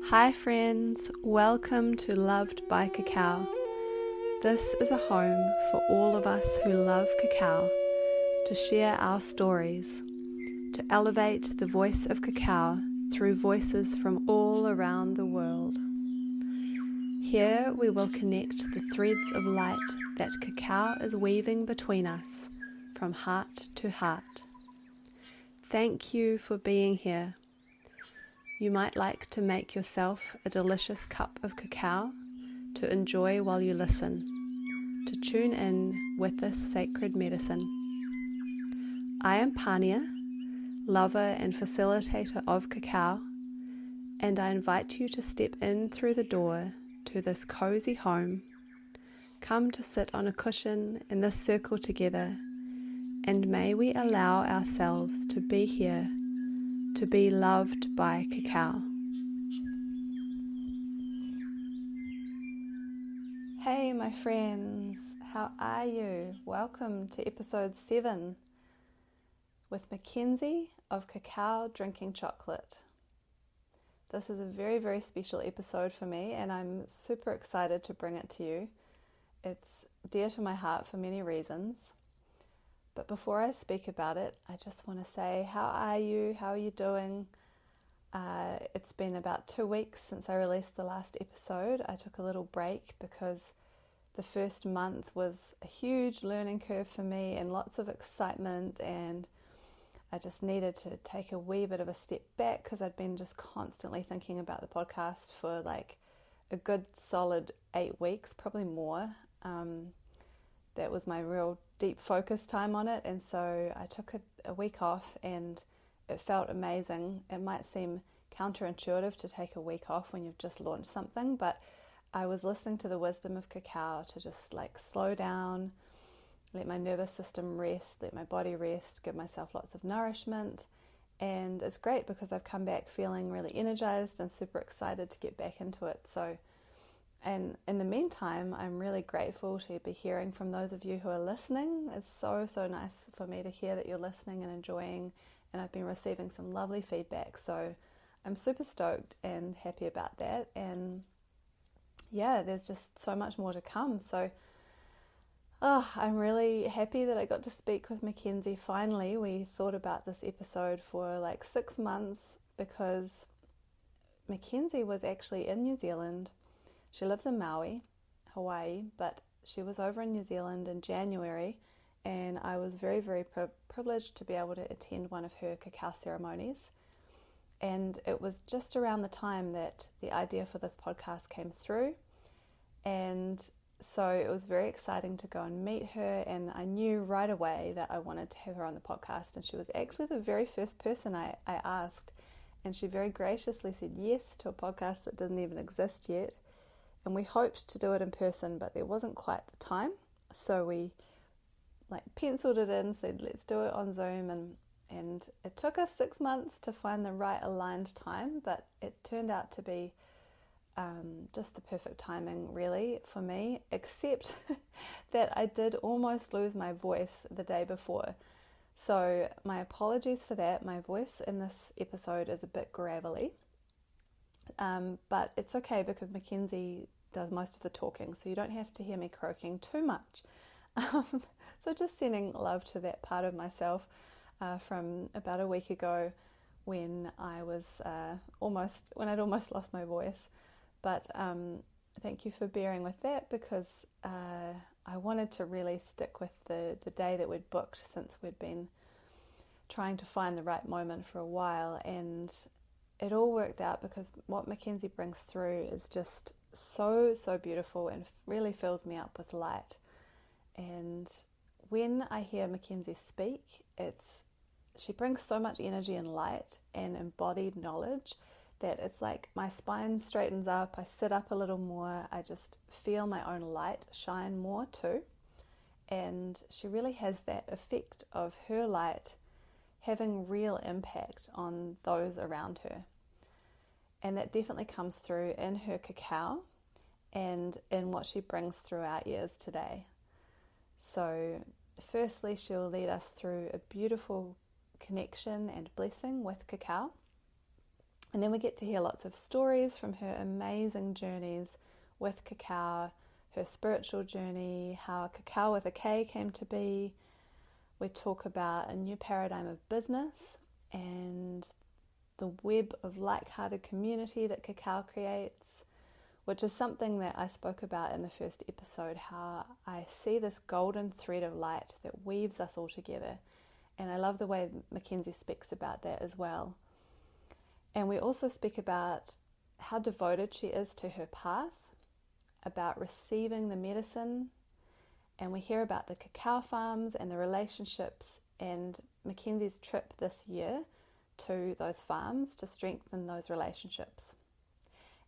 Hi friends, welcome to Loved by Cacao. This is a home for all of us who love cacao, to share our stories, to elevate the voice of cacao through voices from all around the world. Here we will connect the threads of light that cacao is weaving between us, from heart to heart. Thank you for being here. You might like to make yourself a delicious cup of cacao to enjoy while you listen, to tune in with this sacred medicine. I am Pania, lover and facilitator of cacao, and I invite you to step in through the door to this cozy home. Come to sit on a cushion in this circle together, and may we allow ourselves to be here, to be loved by cacao. Hey my friends, how are you? Welcome to episode 7 with Makenzie of Cacao Drinking Chocolate. This is a very, very special episode for me, and I'm super excited to bring it to you. It's dear to my heart for many reasons. But before I speak about it, I just want to say, how are you? How are you doing? It's been about 2 weeks since I released the last episode. I took a little break because the first month was a huge learning curve for me and lots of excitement, and I just needed to take a wee bit of a step back because I'd been just constantly thinking about the podcast for like a good solid 8 weeks, probably more. That was my real deep focus time on it, and so I took a week off and it felt amazing. It might seem counterintuitive to take a week off when you've just launched something, but I was listening to the wisdom of cacao to just like slow down, let my nervous system rest, let my body rest, give myself lots of nourishment. And it's great because I've come back feeling really energized and super excited to get back into it. And in the meantime, I'm really grateful to be hearing from those of you who are listening. It's so nice for me to hear that you're listening and enjoying, and I've been receiving some lovely feedback. So I'm super stoked and happy about that. And yeah, there's just so much more to come. So I'm really happy that I got to speak with Makenzie finally. We thought about this episode for like 6 months because Makenzie was actually in New Zealand. She lives in Maui, Hawaii, but she was over in New Zealand in January, and I was very, very privileged to be able to attend one of her cacao ceremonies. And it was just around the time that the idea for this podcast came through, and so it was very exciting to go and meet her, and I knew right away that I wanted to have her on the podcast, and she was actually the very first person I asked, and she very graciously said yes to a podcast that didn't even exist yet. And we hoped to do it in person, but there wasn't quite the time. So we penciled it in, said let's do it on Zoom, and it took us 6 months to find the right aligned time, but it turned out to be just the perfect timing really for me, except that I did almost lose my voice the day before. So my apologies for that. My voice in this episode is a bit gravelly. But it's okay because Makenzie does most of the talking, so you don't have to hear me croaking too much. So just sending love to that part of myself from about a week ago when I was when I'd almost lost my voice. But thank you for bearing with that because I wanted to really stick with the day that we'd booked, since we'd been trying to find the right moment for a while, and it all worked out because what Makenzie brings through is just so beautiful and really fills me up with light. And when I hear Makenzie speak, she brings so much energy and light and embodied knowledge that it's like my spine straightens up, I sit up a little more, I just feel my own light shine more too. And she really has that effect of her light having real impact on those around her. And that definitely comes through in her cacao and in what she brings through our ears today. So firstly, she'll lead us through a beautiful connection and blessing with cacao. And then we get to hear lots of stories from her amazing journeys with cacao, her spiritual journey, how Cacao with a K came to be. We talk about a new paradigm of business and the web of like-hearted community that cacao creates, which is something that I spoke about in the first episode, how I see this golden thread of light that weaves us all together. And I love the way Makenzie speaks about that as well. And we also speak about how devoted she is to her path, about receiving the medicine, and we hear about the cacao farms and the relationships and Makenzie's trip this year to those farms to strengthen those relationships.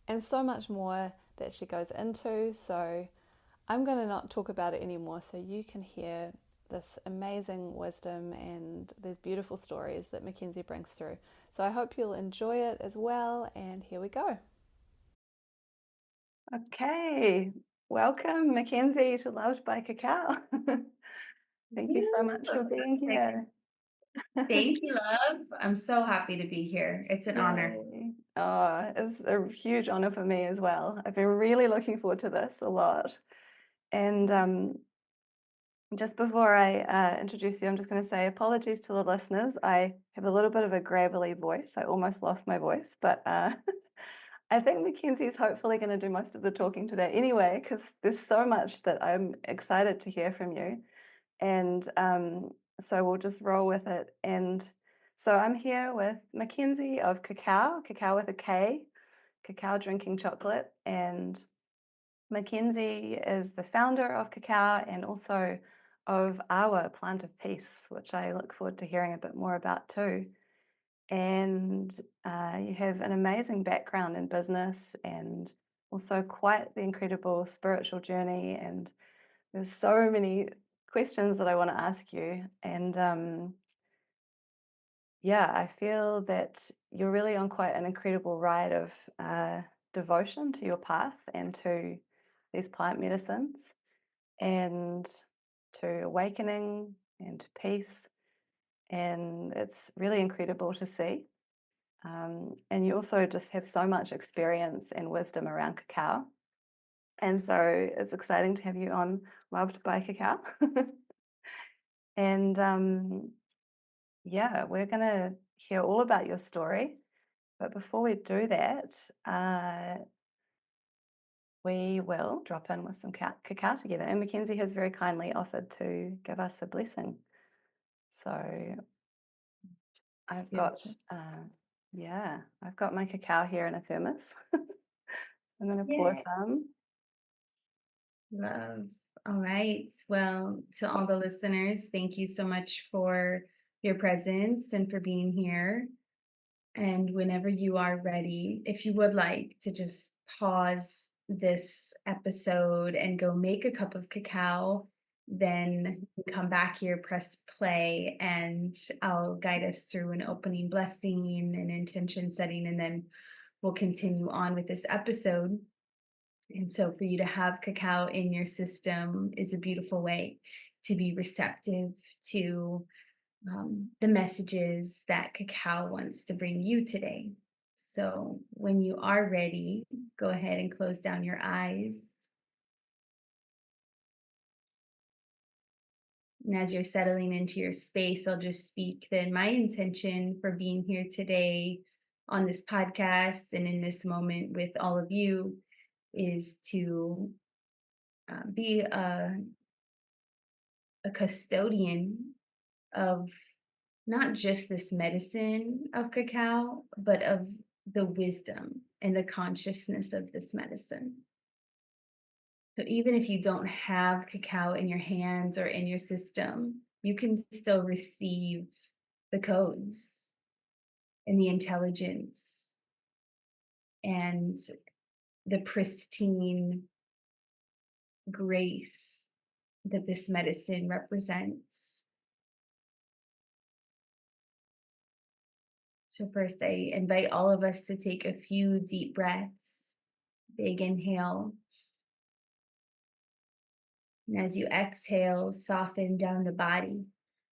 And so much more that she goes into, so I'm going to not talk about it anymore so you can hear this amazing wisdom and these beautiful stories that Makenzie brings through. So I hope you'll enjoy it as well, and here we go. Okay, welcome Makenzie to Loved by Cacao. Thank you so much for being here. Thank you, love. I'm so happy to be here. It's an honor. Yay. Oh, it's a huge honor for me as well. I've been really looking forward to this a lot. And just before I introduce you, I'm just going to say apologies to the listeners. I have a little bit of a gravelly voice. I almost lost my voice, but I think Mackenzie's hopefully going to do most of the talking today anyway, because there's so much that I'm excited to hear from you. And so we'll just roll with it. And so I'm here with Makenzie of Cacao with a K, Cacao Drinking Chocolate. And Makenzie is the founder of Cacao and also of our Plant of Peace, which I look forward to hearing a bit more about too. And you have an amazing background in business and also quite the incredible spiritual journey. And there's so many questions that I want to ask you. And yeah, I feel that you're really on quite an incredible ride of devotion to your path and to these plant medicines and to awakening and to peace. And it's really incredible to see. And you also just have so much experience and wisdom around cacao. And so it's exciting to have you on Loved by Cacao. And yeah, we're going to hear all about your story. But before we do that, we will drop in with some cacao together. And Makenzie has very kindly offered to give us a blessing. So I've got, I've got my cacao here in a thermos. I'm going to pour Yeah. some. Love. All right. Well, to all the listeners, thank you so much for your presence and for being here. And whenever you are ready, if you would like to just pause this episode and go make a cup of cacao, then come back here, press play, and I'll guide us through an opening blessing and intention setting, and then we'll continue on with this episode. And so, for you to have cacao in your system is a beautiful way to be receptive to the messages that cacao wants to bring you today. So, when you are ready, go ahead and close down your eyes. And as you're settling into your space, I'll just speak then my intention for being here today on this podcast and in this moment with all of you is to be a custodian of not just this medicine of cacao, but of the wisdom and the consciousness of this medicine. So even if you don't have cacao in your hands or in your system, you can still receive the codes and the intelligence and the pristine grace that this medicine represents. So first, I invite all of us to take a few deep breaths. Big inhale. And as you exhale, soften down the body.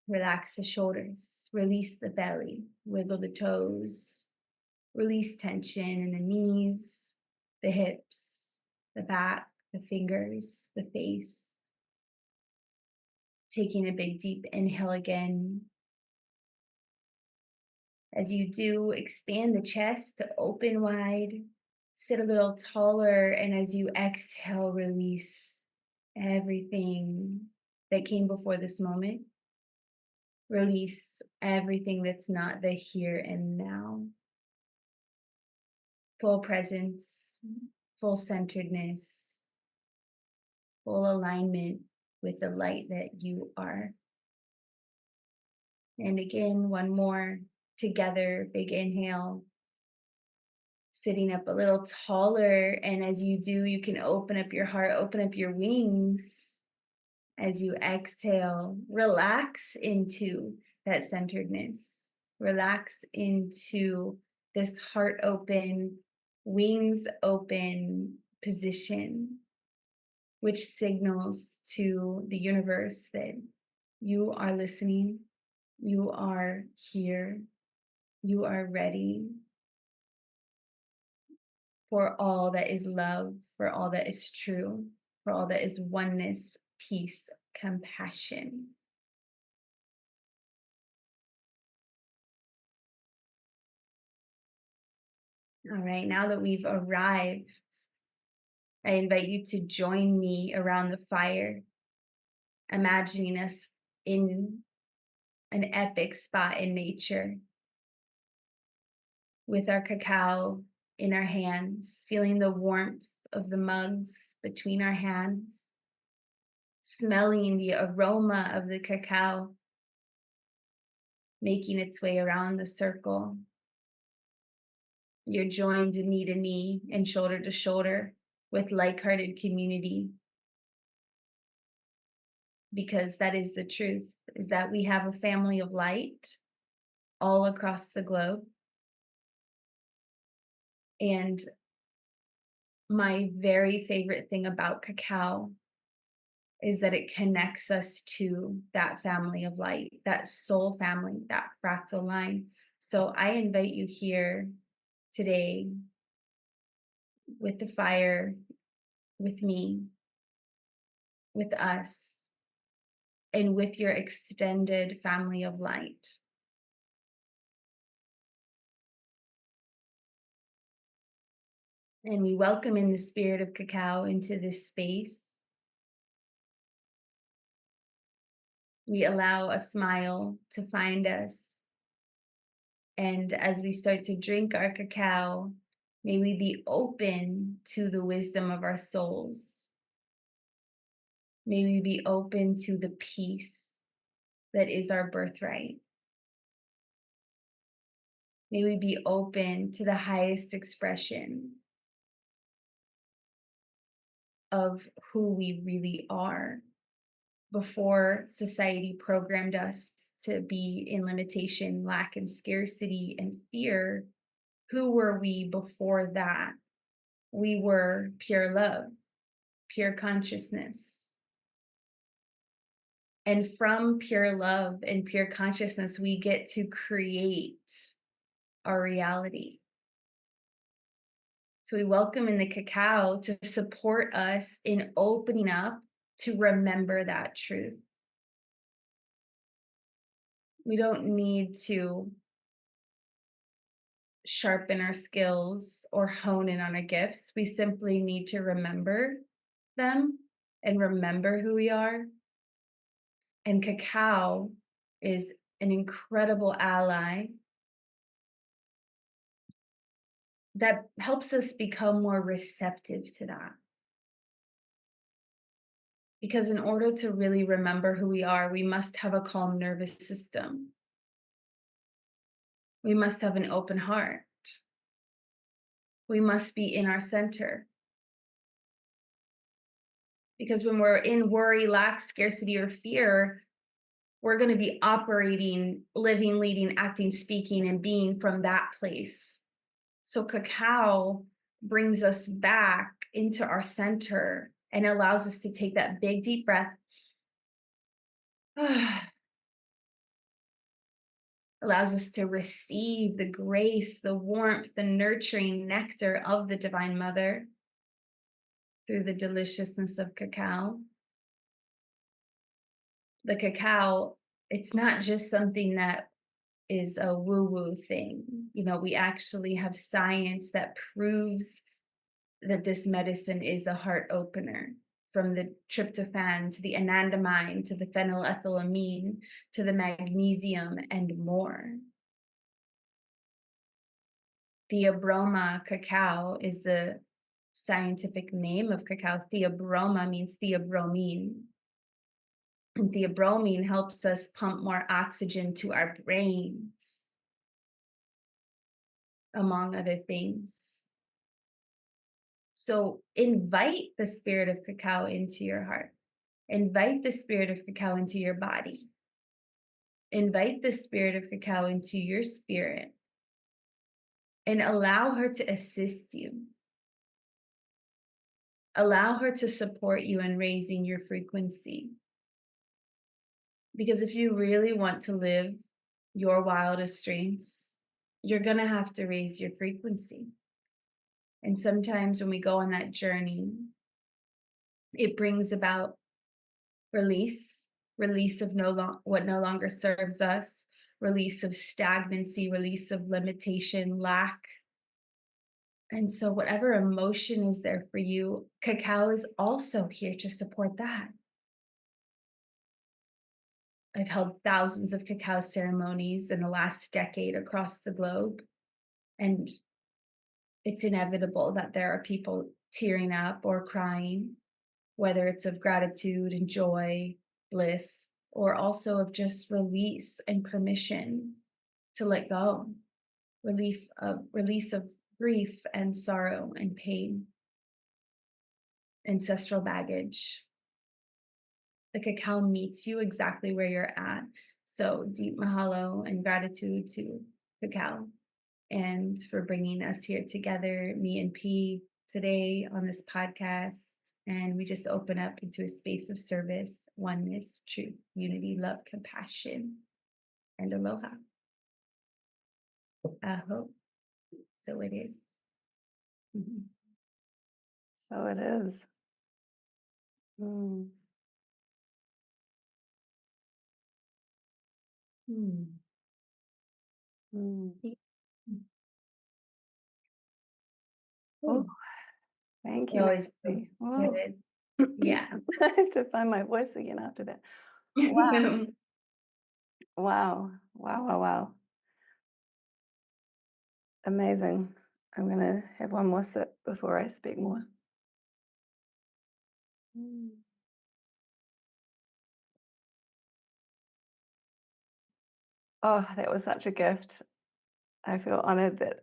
Relax the shoulders, release the belly, wiggle the toes, Release tension in the knees, the hips, the back, the fingers, the face. Taking a big deep inhale again. As you do, expand the chest to open wide, sit a little taller, and as you exhale, release everything that came before this moment. Release everything that's not the here and now. Full presence, full centeredness, full alignment with the light that you are. And again, one more together, big inhale. Sitting up a little taller, and as you do, you can open up your heart, open up your wings. As you exhale, relax into that centeredness. Relax into this heart open, wings open position, which signals to the universe that you are listening, you are here, you are ready for all that is love, for all that is true, for all that is oneness, peace, compassion. All right, now that we've arrived, I invite you to join me around the fire, imagining us in an epic spot in nature with our cacao in our hands, feeling the warmth of the mugs between our hands, smelling the aroma of the cacao making its way around the circle. You're joined knee to knee and shoulder to shoulder with like-hearted community, because that is the truth, is that we have a family of light all across the globe. And my very favorite thing about cacao is that it connects us to that family of light, that soul family, that fractal line. So I invite you here today with the fire, with me, with us, and with your extended family of light. And we welcome in the spirit of cacao into this space. We allow a smile to find us. And as we start to drink our cacao, may we be open to the wisdom of our souls. May we be open to the peace that is our birthright. May we be open to the highest expression of who we really are. Before society programmed us to be in limitation, lack, and scarcity and fear, who were we before that? We were pure love, pure consciousness. And from pure love and pure consciousness, we get to create our reality. So we welcome in the cacao to support us in opening up to remember that truth. We don't need to sharpen our skills or hone in on our gifts. We simply need to remember them and remember who we are. And cacao is an incredible ally that helps us become more receptive to that. Because in order to really remember who we are, we must have a calm nervous system. We must have an open heart. We must be in our center. Because when we're in worry, lack, scarcity, or fear, we're going to be operating, living, leading, acting, speaking, and being from that place. So cacao brings us back into our center and allows us to take that big, deep breath allows us to receive the grace, the warmth, the nurturing nectar of the Divine Mother through the deliciousness of cacao. The cacao, it's not just something that is a woo-woo thing. We actually have science that proves that this medicine is a heart opener, from the tryptophan to the anandamide to the phenylethylamine to the magnesium and more. Theobroma cacao is the scientific name of cacao. Theobroma means theobromine. And theobromine helps us pump more oxygen to our brains, among other things. So invite the spirit of cacao into your heart. Invite the spirit of cacao into your body. Invite the spirit of cacao into your spirit and allow her to assist you. Allow her to support you in raising your frequency. Because if you really want to live your wildest dreams, you're going to have to raise your frequency. And sometimes when we go on that journey, it brings about release of what no longer serves us, release of stagnancy, release of limitation, lack. And so whatever emotion is there for you, cacao is also here to support that. I've held thousands of cacao ceremonies in the last decade across the globe, and it's inevitable that there are people tearing up or crying, whether it's of gratitude and joy, bliss, or also of just release and permission to let go, release of grief and sorrow and pain, ancestral baggage. The cacao meets you exactly where you're at. So deep mahalo and gratitude to cacao and for bringing us here together, me and P, today on this podcast. And we just open up into a space of service, oneness, truth, unity, love, compassion, and aloha. Aho. So it is. Mhm. So it is. Mm. Mm. Mm. Mm. Oh, Ooh, thank you, always so Makenzie. Oh. good. Yeah. I have to find my voice again after that. Wow. Wow. Wow. Wow. Wow. Amazing. I'm going to have one more sip before I speak more. Mm. Oh, that was such a gift. I feel honored that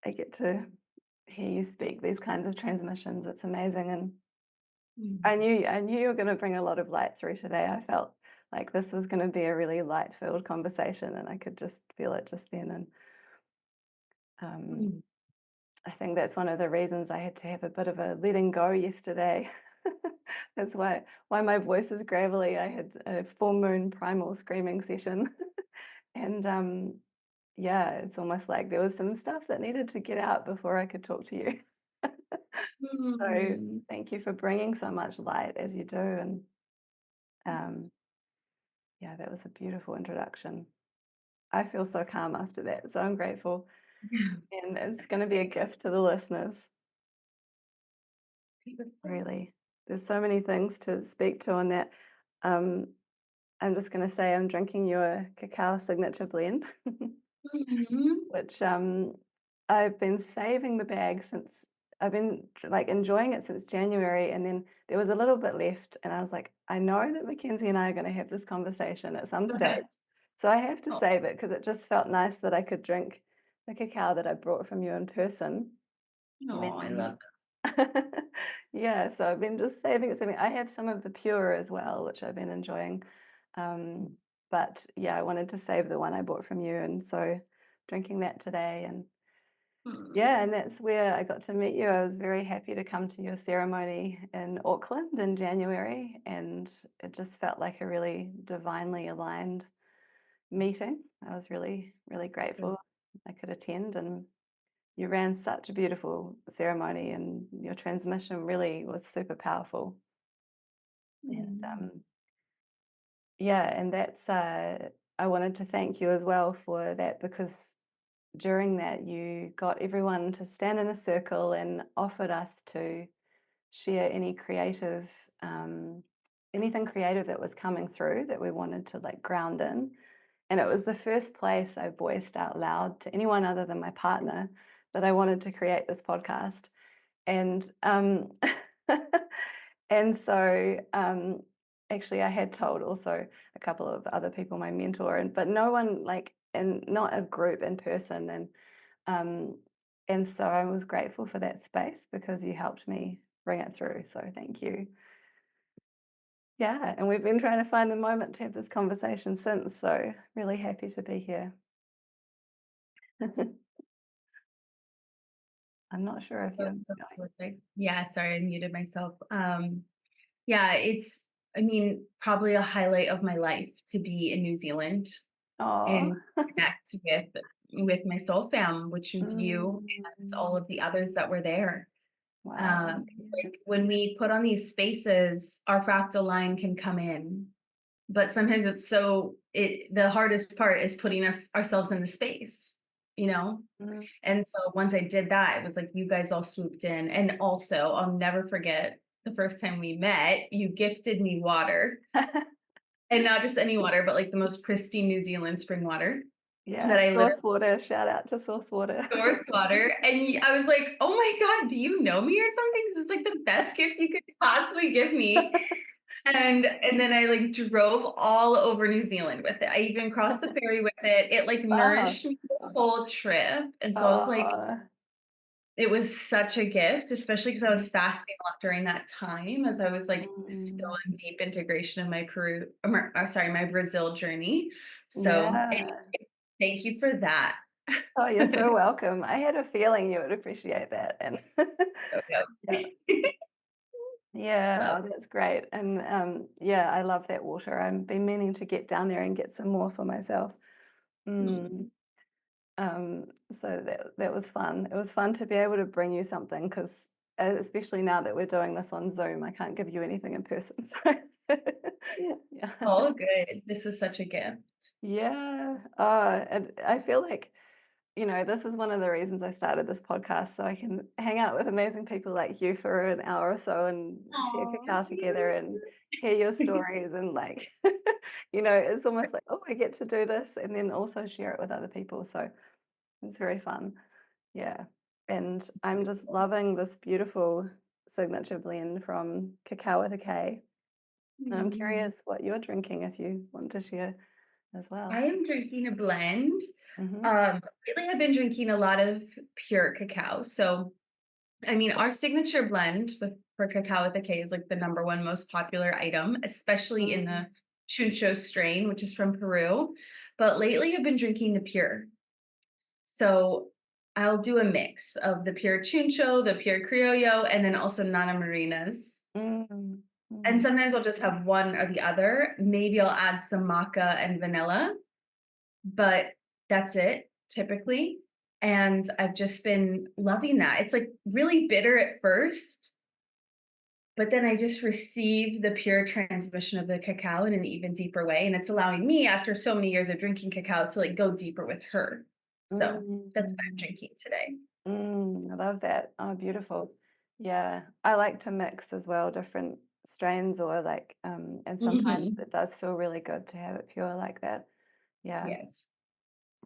I get to hear you speak these kinds of transmissions. It's amazing. And I knew you were going to bring a lot of light through today. I felt like this was going to be a really light-filled conversation, and I could just feel it just then. And Mm. I think that's one of the reasons I had to have a bit of a letting go yesterday. That's why my voice is gravelly. I had a full moon primal screaming session, and yeah, it's almost like there was some stuff that needed to get out before I could talk to you. So Mm. thank you for bringing so much light as you do, and yeah, that was a beautiful introduction. I feel so calm after that, so I'm grateful, and it's going to be a gift to the listeners. Really, there's so many things to speak to on that. Um, I'm just going to say I'm drinking your cacao signature blend, Mhm. which I've been saving the bag since I've been like enjoying it since January, and then there was a little bit left, and I was like, I know that Makenzie and I are going to have this conversation at some stage, so I have to Oh, save it because it just felt nice that I could drink the cacao that I brought from you in person. And no, I then love yeah, so I've been just saving. I have some of the pure as well, which I've been enjoying. Um, but yeah, I wanted to save the one I bought from you, and so drinking that today. And yeah, and that's where I got to meet you. I was very happy to come to your ceremony in Auckland in January, and it just felt like a really divinely aligned meeting. I was really, really grateful I could attend, and you ran such a beautiful ceremony, and your transmission really was super powerful. And Mm. yeah, and that's I wanted to thank you as well for that, because during that you got everyone to stand in a circle and offered us to share anything creative that was coming through that we wanted to like ground in. And it was the first place I voiced out loud to anyone other than my partner that I wanted to create this podcast. And and so actually I had told also a couple of other people, my mentor, but no one, like, and not a group in person. Um and so I was grateful for that space because you helped me bring it through. So thank you. Yeah, and we've been trying to find the moment to have this conversation since, so really happy to be here. I'm not sure if So, you're so going. perfect. Yeah, sorry, I muted myself. Yeah, it's, I mean, probably a highlight of my life to be in New Zealand Oh. and connect with my soul fam, which was you and all Mm, of the others that were there. wow. Yeah. Like when we put on these spaces, our fractal line can come in, but sometimes the hardest part is putting ourselves in the space, you know? Mm. And so once I did that, it was like you guys all swooped in. And also, I'll never forget the first time we met, you gifted me water, and not just any water, but like the most pristine New Zealand spring water Yeah, that I literally source water, shout out to source water. source water. And I was like, oh my God, do you know me or something? This is like the best gift you could possibly give me. And then I like drove all over New Zealand with it. I even crossed the ferry with it. It like Wow. nourished me the whole trip. And so I was like, Oh. it was such a gift, especially because I Mm, was fasting a lot during that time as I was like still mm. in deep integration of my my Brazil journey. So Yeah. thank you for that. Oh, you're so welcome. I had a feeling you would appreciate that. And So yeah. good. Yeah, Love. oh, that's great. And yeah, I love that water. I've been meaning to get down there and get some more for myself. Mm. Mm. Um, so that was fun. It was fun to be able to bring you something, because especially now that we're doing this on Zoom, I can't give you anything in person. So yeah. All good. This is such a gift. Yeah. And I feel like, this is one of the reasons I started this podcast, so I can hang out with amazing people like you for an hour or so and share Aw. cacao together and hear your stories, and like, it's almost like, oh, I get to do this and then also share it with other people. So it's very fun. Yeah. And I'm just loving this beautiful signature blend from Cacao with a K. And I'm Mm. curious what you're drinking, if you want to share as well. I am drinking a blend. Hmm. Lately I've been drinking a lot of pure cacao. So I mean, our signature blend for cacao with a K is like the number one most popular item, especially in Mm. the Chuncho strain, which is from Peru. But lately, I've been drinking the pure. So I'll do a mix of the pure Chuncho, the pure Criollo, and then also Nana Marinas. Mm. And Mm. sometimes I'll just have one or the other. Maybe I'll add some maca and vanilla, but that's it typically. And I've just been loving that. It's like really bitter at first, but then I just receive the pure transmission of the cacao in an even deeper way. And it's allowing me, after so many years of drinking cacao, to like go deeper with her. So that's what I'm Mm. drinking today. I love that. Oh, beautiful. Yeah, I like to mix as well, different strains, or like, and sometimes Mhm. it does feel really good to have it pure like that. Yeah. Yes,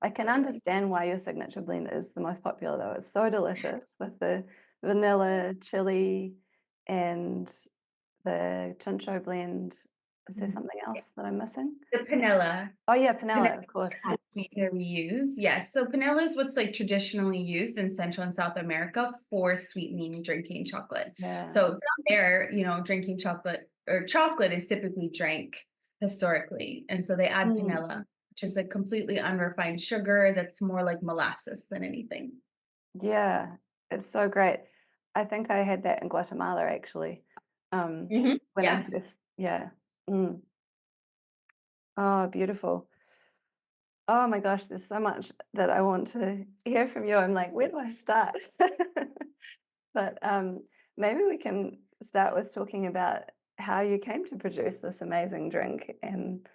I can totally. understand why your signature blend is the most popular though. It's so delicious with the vanilla, chili, and the chincho blend. Is there Mhm. something else that I'm missing? The panela. Oh yeah, Panela panela, of course. is the sweetener we use. Yes. So panela is what's like traditionally used in Central and South America for sweetening drinking chocolate. Yeah. So down there, drinking chocolate or chocolate is typically drank historically. And so they add Mm, panela, which is a completely unrefined sugar that's more like molasses than anything. yeah, it's so great. I think I had that in Guatemala actually. When I Yeah. first, yeah. Mm. Oh, beautiful. Oh my gosh, there's so much that I want to hear from you. I'm like, where do I start? But maybe we can start with talking about how you came to produce this amazing drink. And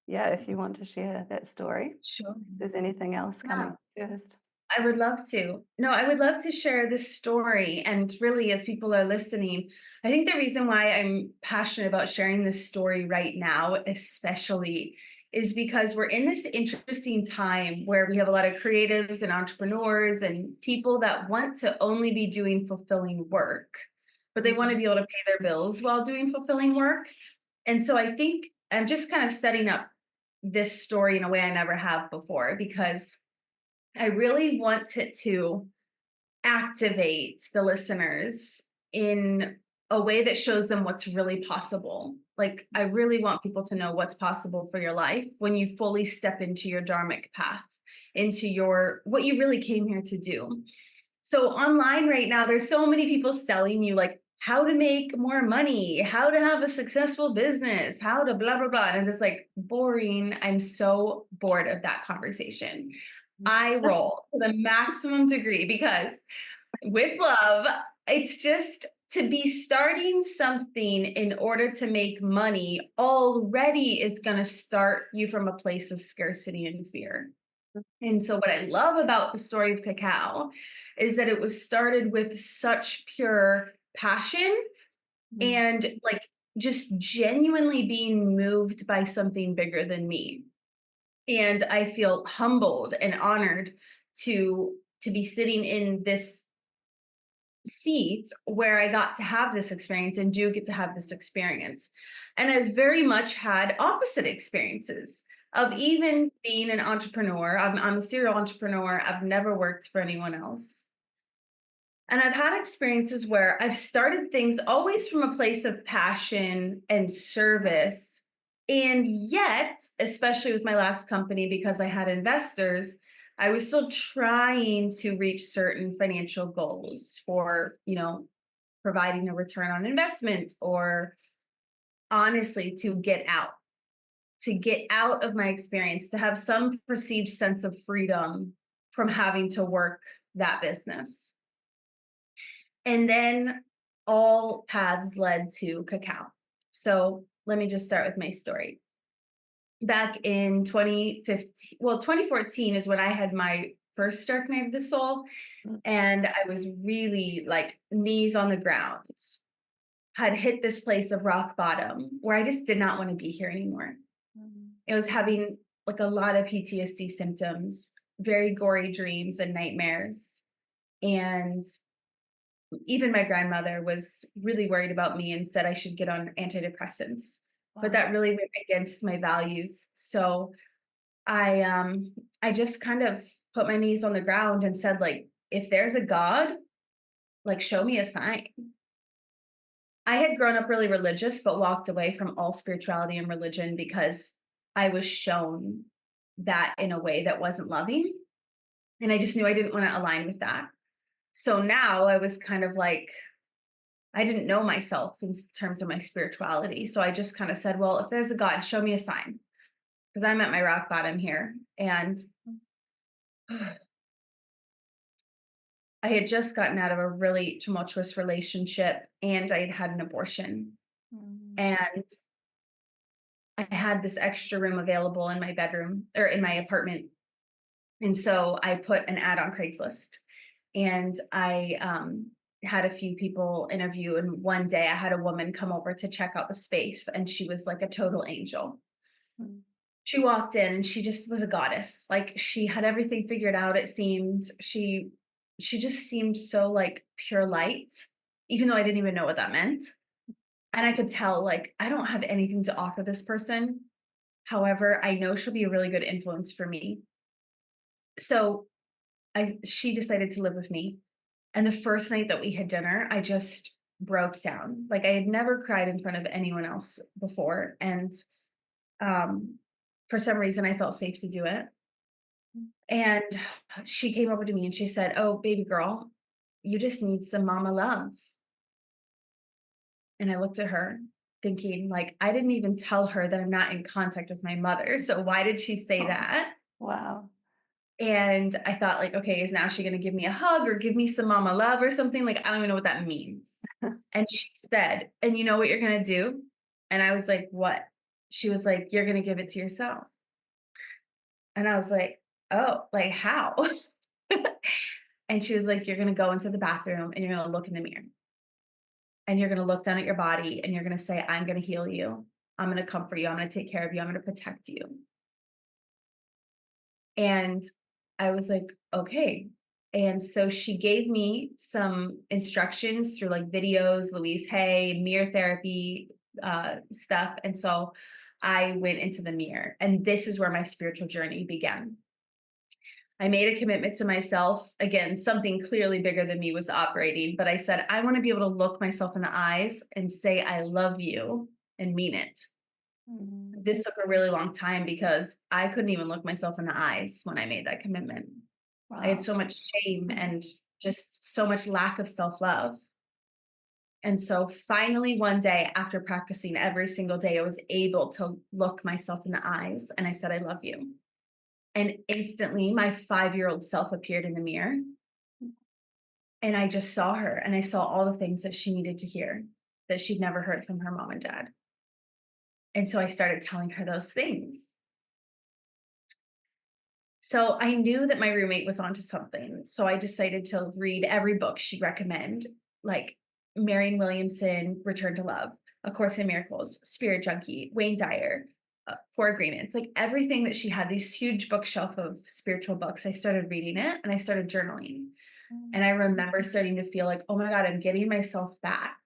yeah, if you want to share that story, Sure. if there's anything else Yeah. coming first. I would love to. No, I would love to share this story. And really, as people are listening, I think the reason why I'm passionate about sharing this story right now, especially, is because we're in this interesting time where we have a lot of creatives and entrepreneurs and people that want to only be doing fulfilling work, but they want to Mhm. be able to pay their bills while doing fulfilling work. And so I think I'm just kind of setting up this story in a way I never have before because I really want it to activate the listeners in a way that shows them what's really possible. Like, I really want people to know what's possible for your life when you fully step into your dharmic path, into your what you really came here to do. So online right now, there's so many people selling you like how to make more money, how to have a successful business, how to blah blah blah. And I'm just like boring. I'm so bored of that conversation. I roll to the maximum degree because with love, it's just to be starting something in order to make money already is going to start you from a place of scarcity and fear. And so, what I love about the story of Cacao is that it was started with such pure passion Mhm. and like just genuinely being moved by something bigger than me. And I feel humbled and honored to be sitting in this seat where I got to have this experience and do get to have this experience. And I've very much had opposite experiences of even being an entrepreneur. I'm a serial entrepreneur. I've never worked for anyone else. And I've had experiences where I've started things always from a place of passion and service. And yet, especially with my last company, because I had investors, I was still trying to reach certain financial goals for, providing a return on investment or honestly to get out of my experience, to have some perceived sense of freedom from having to work that business. And then all paths led to Cacao. So let me just start with my story. Back in 2015, well, 2014 is when I had my first dark night of the soul. And I was really like knees on the ground, had hit this place of rock bottom where I just did not want to be here anymore. It was having like a lot of PTSD symptoms, very gory dreams and nightmares. And even my grandmother was really worried about me and said I should get on antidepressants. But Wow. that really went against my values. So I just kind of put my knees on the ground and said, like, if there's a God, like show me a sign. I had grown up really religious, but walked away from all spirituality and religion because I was shown that in a way that wasn't loving. And I just knew I didn't want to align with that. So now I was kind of like, I didn't know myself in terms of my spirituality. So I just kind of said, well, if there's a God, show me a sign because I'm at my rock bottom here. And I had just gotten out of a really tumultuous relationship and I had had an abortion. Mm. And I had this extra room available in my bedroom or in my apartment. And so I put an ad on Craigslist and I had a few people interview. And one day I had a woman come over to check out the space and she was like a total angel. Mm. She walked in and she just was a goddess. Like she had everything figured out. It seemed she just seemed so like pure light, even though I didn't even know what that meant. And I could tell like I don't have anything to offer this person. However, I know she'll be a really good influence for me. So she decided to live with me. And the first night that we had dinner, I just broke down. Like I had never cried in front of anyone else before. And um, for some reason, I felt safe to do it. And she came over to me and she said, "Oh, baby girl, you just need some mama love." And I looked at her thinking, like, I didn't even tell her that I'm not in contact with my mother. So why did she say that? Wow. And I thought like, okay, is now she going to give me a hug or give me some mama love or something? Like, I don't even know what that means. And she said, and you know what you're going to do? And I was like, what? She was like, you're going to give it to yourself. And I was like, oh, like how? And she was like, you're going to go into the bathroom and you're going to look in the mirror and you're going to look down at your body and you're going to say, I'm going to heal you. I'm going to comfort you. I'm going to take care of you. I'm going to protect you. And I was like, okay. And so she gave me some instructions through like videos, Louise Hay, mirror therapy stuff. And so I went into the mirror, and this is where my spiritual journey began. I made a commitment to myself. Again, something clearly bigger than me was operating, but I said, I want to be able to look myself in the eyes and say, I love you and mean it. Mm-hmm. This took a really long time because I couldn't even look myself in the eyes when I made that commitment. Wow. I had so much shame and just so much lack of self-love. And so finally one day, after practicing every single day, I was able to look myself in the eyes and I said, I love you. And instantly my 5-year-old self appeared in the mirror. And I just saw her and I saw all the things that she needed to hear that she'd never heard from her mom and dad. And so I started telling her those things. So I knew that my roommate was onto something. So I decided to read every book she'd recommend, like Marianne Williamson, Return to Love, A Course in Miracles, Spirit Junkie, Wayne Dyer, Four Agreements, like everything that she had, these huge bookshelf of spiritual books. I started reading it and I started journaling. And I remember starting to feel like, oh my God, I'm getting myself back.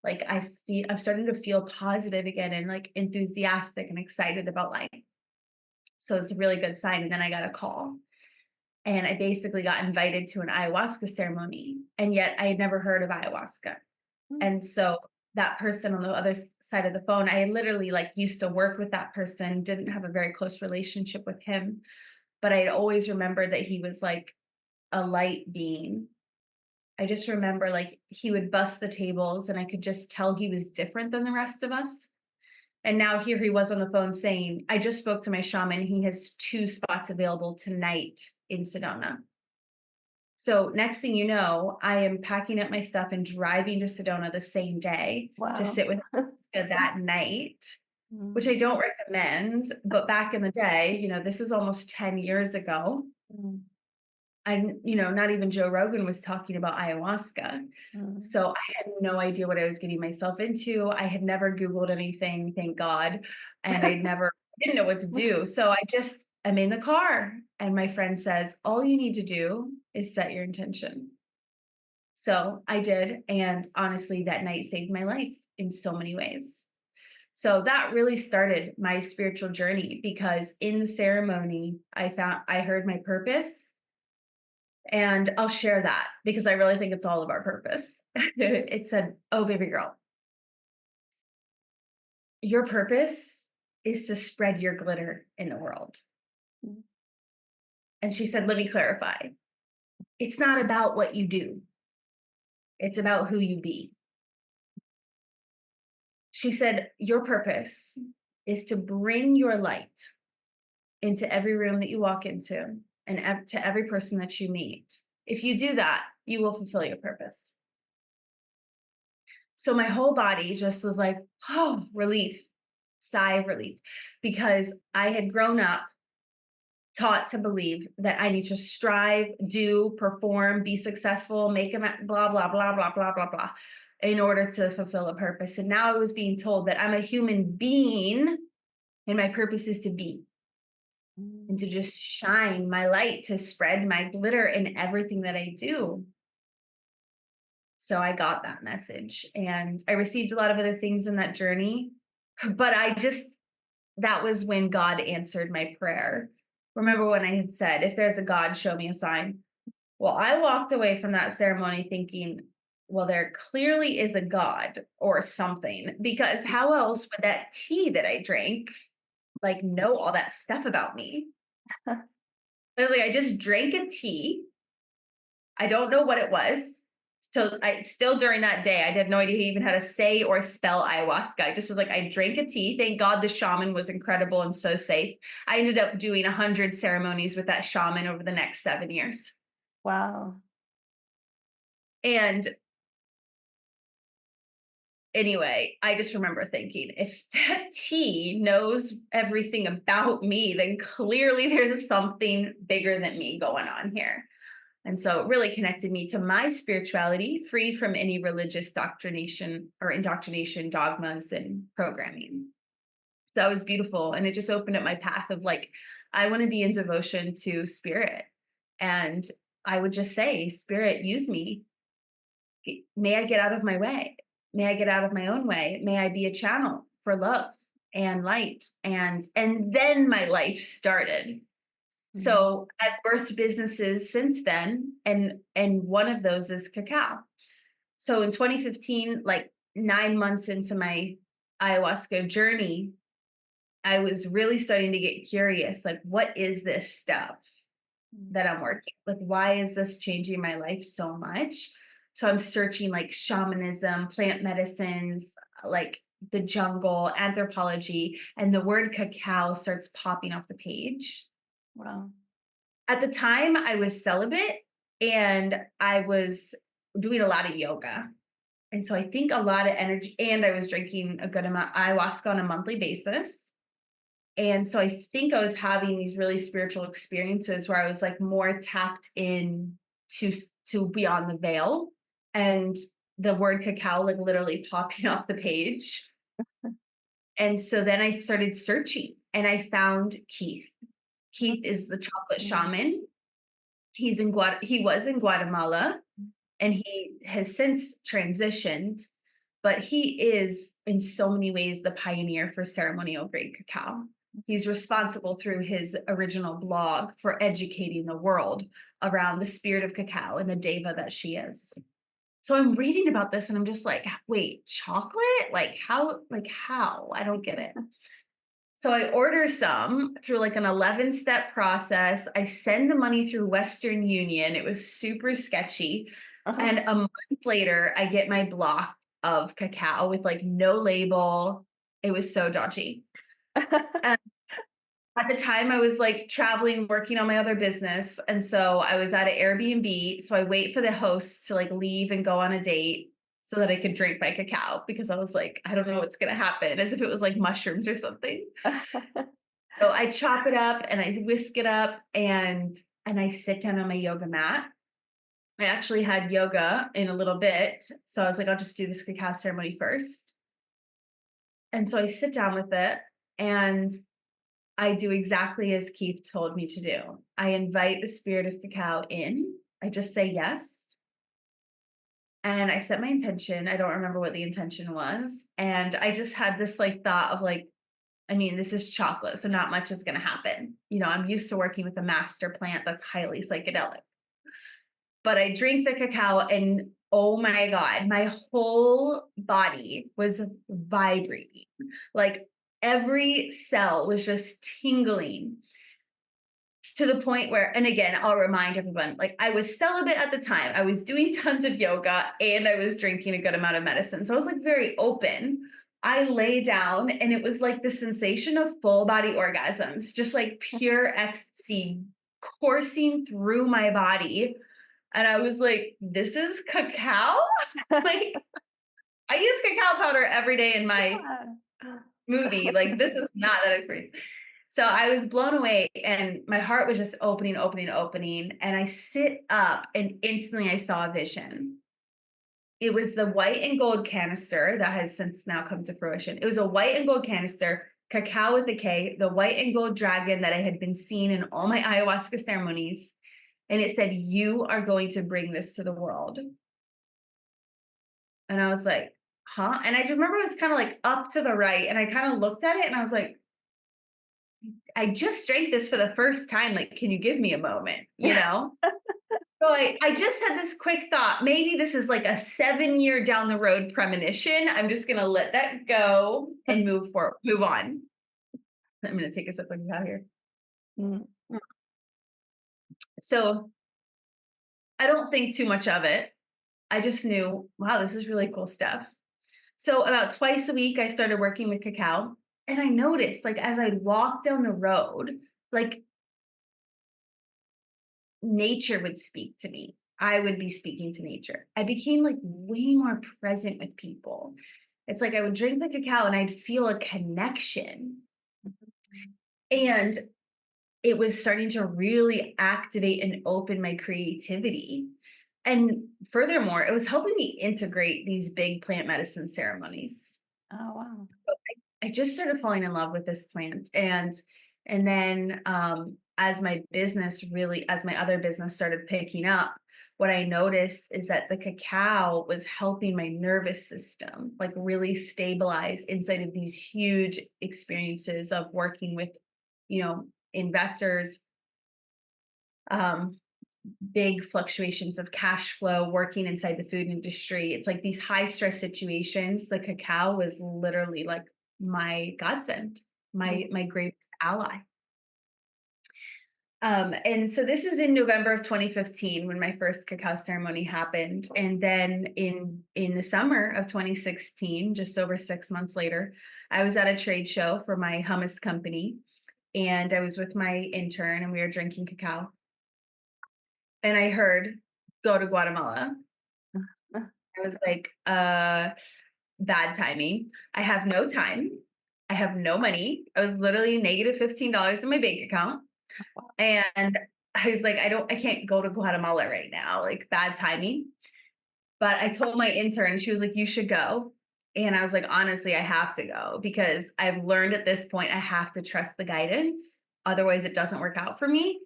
Like I'm starting to feel positive again and like enthusiastic and excited about life. So it's a really good sign. And then I got a call and I basically got invited to an ayahuasca ceremony. And yet I had never heard of ayahuasca. And so that person on the other side of the phone, I literally like used to work with that person, didn't have a very close relationship with him, but I'd always remembered that he was like a light being. I just remember like he would bust the tables and I could just tell he was different than the rest of us. And now here he was on the phone saying, I just spoke to my shaman. He has 2 spots available tonight in Sedona. So next thing you know, I am packing up my stuff and driving to Sedona the same day to sit with that night, which I don't recommend. But back in the day, you know, this is almost 10 years ago. Not even Joe Rogan was talking about ayahuasca. So I had no idea what I was getting myself into. I had never Googled anything, thank God. And didn't know what to do. So I'm in the car and my friend says, all you need to do is set your intention. So I did. And honestly, that night saved my life in so many ways. So that really started my spiritual journey because in the ceremony, I heard my purpose. And I'll share that because I really think it's all of our purpose. It said, oh, baby girl, your purpose is to spread your glitter in the world. And she said, let me clarify. It's not about what you do. It's about who you be. She said, your purpose is to bring your light into every room that you walk into and to every person that you meet. If you do that, you will fulfill your purpose. So my whole body just was like, oh, relief, sigh of relief, because I had grown up taught to believe that I need to strive, do, perform, be successful, make a blah, blah, blah, blah, blah, blah, blah, in order to fulfill a purpose. And now I was being told that I'm a human being and my purpose is to be and to just shine my light, to spread my glitter in everything that I do. So I got that message and I received a lot of other things in that journey, but that was when God answered my prayer. Remember when I had said, if there's a God, show me a sign. Well, I walked away from that ceremony thinking, well, there clearly is a God or something, because how else would that tea that I drank like know all that stuff about me? I was like, I just drank a tea. I don't know what it was. So I still, during that day, I had no idea he even how to say or spell ayahuasca. I just was like, I drank a tea. Thank God the shaman was incredible and so safe. I ended up doing 100 ceremonies with that shaman over the next 7 years. Wow. And anyway, I just remember thinking, if that tea knows everything about me, then clearly there's something bigger than me going on here. And so it really connected me to my spirituality, free from any religious doctrination or indoctrination, dogmas, and programming. So that was beautiful. And it just opened up my path of like, I want to be in devotion to spirit. And I would just say, Spirit, use me. May I get out of my way? May I get out of my own way? May I be a channel for love and light? And then my life started. So I've birthed businesses since then, and one of those is Cacao. So in 2015, like 9 months into my ayahuasca journey, I was really starting to get curious, like, what is this stuff that I'm working? Like, why is this changing my life so much? So I'm searching like shamanism, plant medicines, like the jungle, anthropology, and the word cacao starts popping off the page. Wow. At the time, I was celibate and I was doing a lot of yoga. And so I think a lot of energy, and I was drinking a good amount of ayahuasca on a monthly basis. And so I think I was having these really spiritual experiences where I was like more tapped in to beyond the veil, and the word cacao like literally popping off the page. And so then I started searching and I found Keith. Keith is the chocolate shaman. He was in Guatemala, and he has since transitioned, but he is in so many ways the pioneer for ceremonial grade cacao. He's responsible through his original blog for educating the world around the spirit of cacao and the deva that she is. So I'm reading about this and I'm just like, wait, chocolate? Like how? I don't get it. So I order some through like an 11-step process. I send the money through Western Union. It was super sketchy. And a month later, I get my block of cacao with like no label. It was so dodgy. And at the time, I was like traveling, working on my other business. And so I was at an Airbnb. So I wait for the host to like leave and go on a date so that I could drink my cacao, because I was like, I don't know what's going to happen, as if it was like mushrooms or something. So I chop it up and I whisk it up and I sit down on my yoga mat. I actually had yoga in a little bit. So I was like, I'll just do this cacao ceremony first. And so I sit down with it and I do exactly as Keith told me to do. I invite the spirit of cacao in. I just say yes. And I set my intention. I don't remember what the intention was. And I just had this like thought of like, I mean, this is chocolate, so not much is going to happen. You know, I'm used to working with a master plant that's highly psychedelic. But I drink the cacao and oh my God, my whole body was vibrating. Like every cell was just tingling to the point where, and again, I'll remind everyone, like I was celibate at the time. I was doing tons of yoga and I was drinking a good amount of medicine. So I was like very open. I lay down and it was like the sensation of full body orgasms, just like pure ecstasy coursing through my body. And I was like, this is cacao? Like, I use cacao powder every day in my smoothie. Like, this is not that experience. So I was blown away and my heart was just opening. And I sit up and instantly I saw a vision. It was the white and gold canister that has since now come to fruition. It was a white and gold canister, cacao with a K, the white and gold dragon that I had been seeing in all my ayahuasca ceremonies. And it said, you are going to bring this to the world. And I was like, huh? And I just remember it was kind of like up to the right. And I kind of looked at it and I was like, I just drank this for the first time. Like, can you give me a moment? You know? So I just had this quick thought. Maybe this is like a 7-year down the road premonition. I'm just going to let that go and move on. I'm going to take a sip of cacao here. So I don't think too much of it. I just knew, wow, this is really cool stuff. So about twice a week, I started working with cacao. And I noticed, like, as I'd walk down the road, like, nature would speak to me. I would be speaking to nature. I became like way more present with people. It's like I would drink the cacao and I'd feel a connection. And it was starting to really activate and open my creativity. And furthermore, it was helping me integrate these big plant medicine ceremonies. Oh, wow. I just started falling in love with this plant. And then as my business really, as my other business started picking up, what I noticed is that the cacao was helping my nervous system like really stabilize inside of these huge experiences of working with, investors, um, big fluctuations of cash flow, working inside the food industry. It's like these high stress situations. The cacao was literally like my godsend, my greatest ally. And so this is in November of 2015 when my first cacao ceremony happened. And then in the summer of 2016, just over 6 months later, I was at a trade show for my hummus company. And I was with my intern and we were drinking cacao. And I heard, go to Guatemala. I was like, bad timing. I have no time. I have no money. I was literally negative $15 in my bank account. And I was like, I can't go to Guatemala right now. Like, bad timing. But I told my intern, she was like, you should go. And I was like, honestly, I have to go because I've learned at this point, I have to trust the guidance. Otherwise, it doesn't work out for me.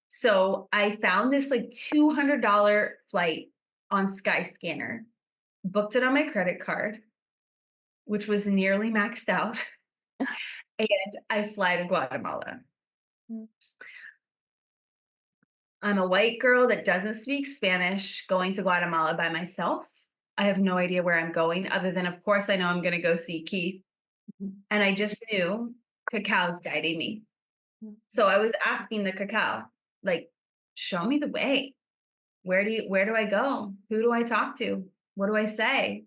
So I found this like $200 flight on Skyscanner, booked it on my credit card, which was nearly maxed out. And I fly to Guatemala. Mm. I'm a white girl that doesn't speak Spanish going to Guatemala by myself. I have no idea where I'm going other than, of course, I know I'm going to go see Keith. And I just knew Cacao's guiding me. So I was asking the Cacao, like, show me the way. Where do I go? Who do I talk to? What do I say?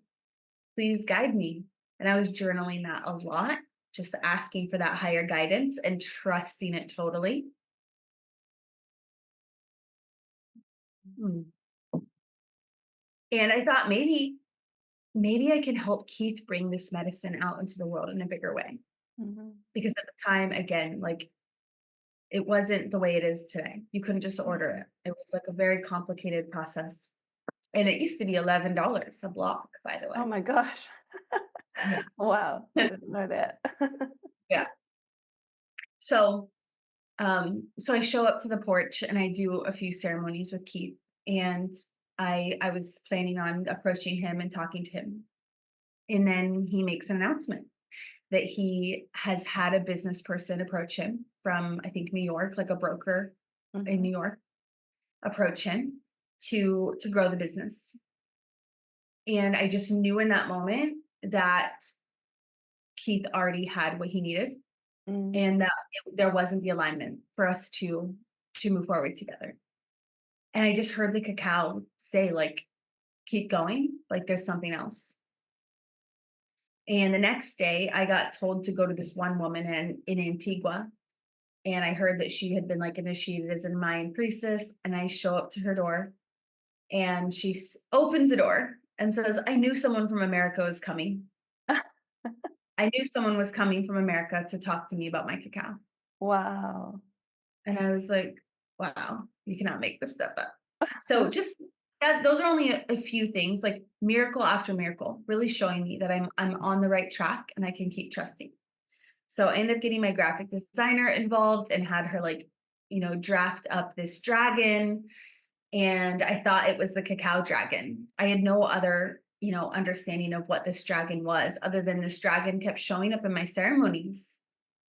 Please guide me. And I was journaling that a lot, just asking for that higher guidance and trusting it totally. And I thought maybe I can help Keith bring this medicine out into the world in a bigger way. Because at the time, again, like it wasn't the way it is today. You couldn't just order it. It was like a very complicated process. And it used to be $11 a block, by the way. Oh my gosh. Yeah. Wow. I didn't know that. Yeah. So I show up to the porch and I do a few ceremonies with Keith. And I was planning on approaching him and talking to him. And then he makes an announcement that he has had a business person approach him from, I think, New York, like a broker in New York, approach him to grow the business. And I just knew in that moment that Keith already had what he needed and that there wasn't the alignment for us to move forward together. And I just heard the Cacao say, like, keep going, like there's something else. And the next day I got told to go to this one woman in Antigua. And I heard that she had been like initiated as a Mayan priestess. And I show up to her door and she opens the door and says, I knew someone from America was coming. I knew someone was coming from America to talk to me about my cacao. Wow. And I was like, wow, you cannot make this stuff up. So just those are only a few things, like miracle after miracle, really showing me that I'm on the right track and I can keep trusting. So I ended up getting my graphic designer involved and had her draft up this dragon. And I thought it was the cacao dragon. I had no other, understanding of what this dragon was, other than this dragon kept showing up in my ceremonies.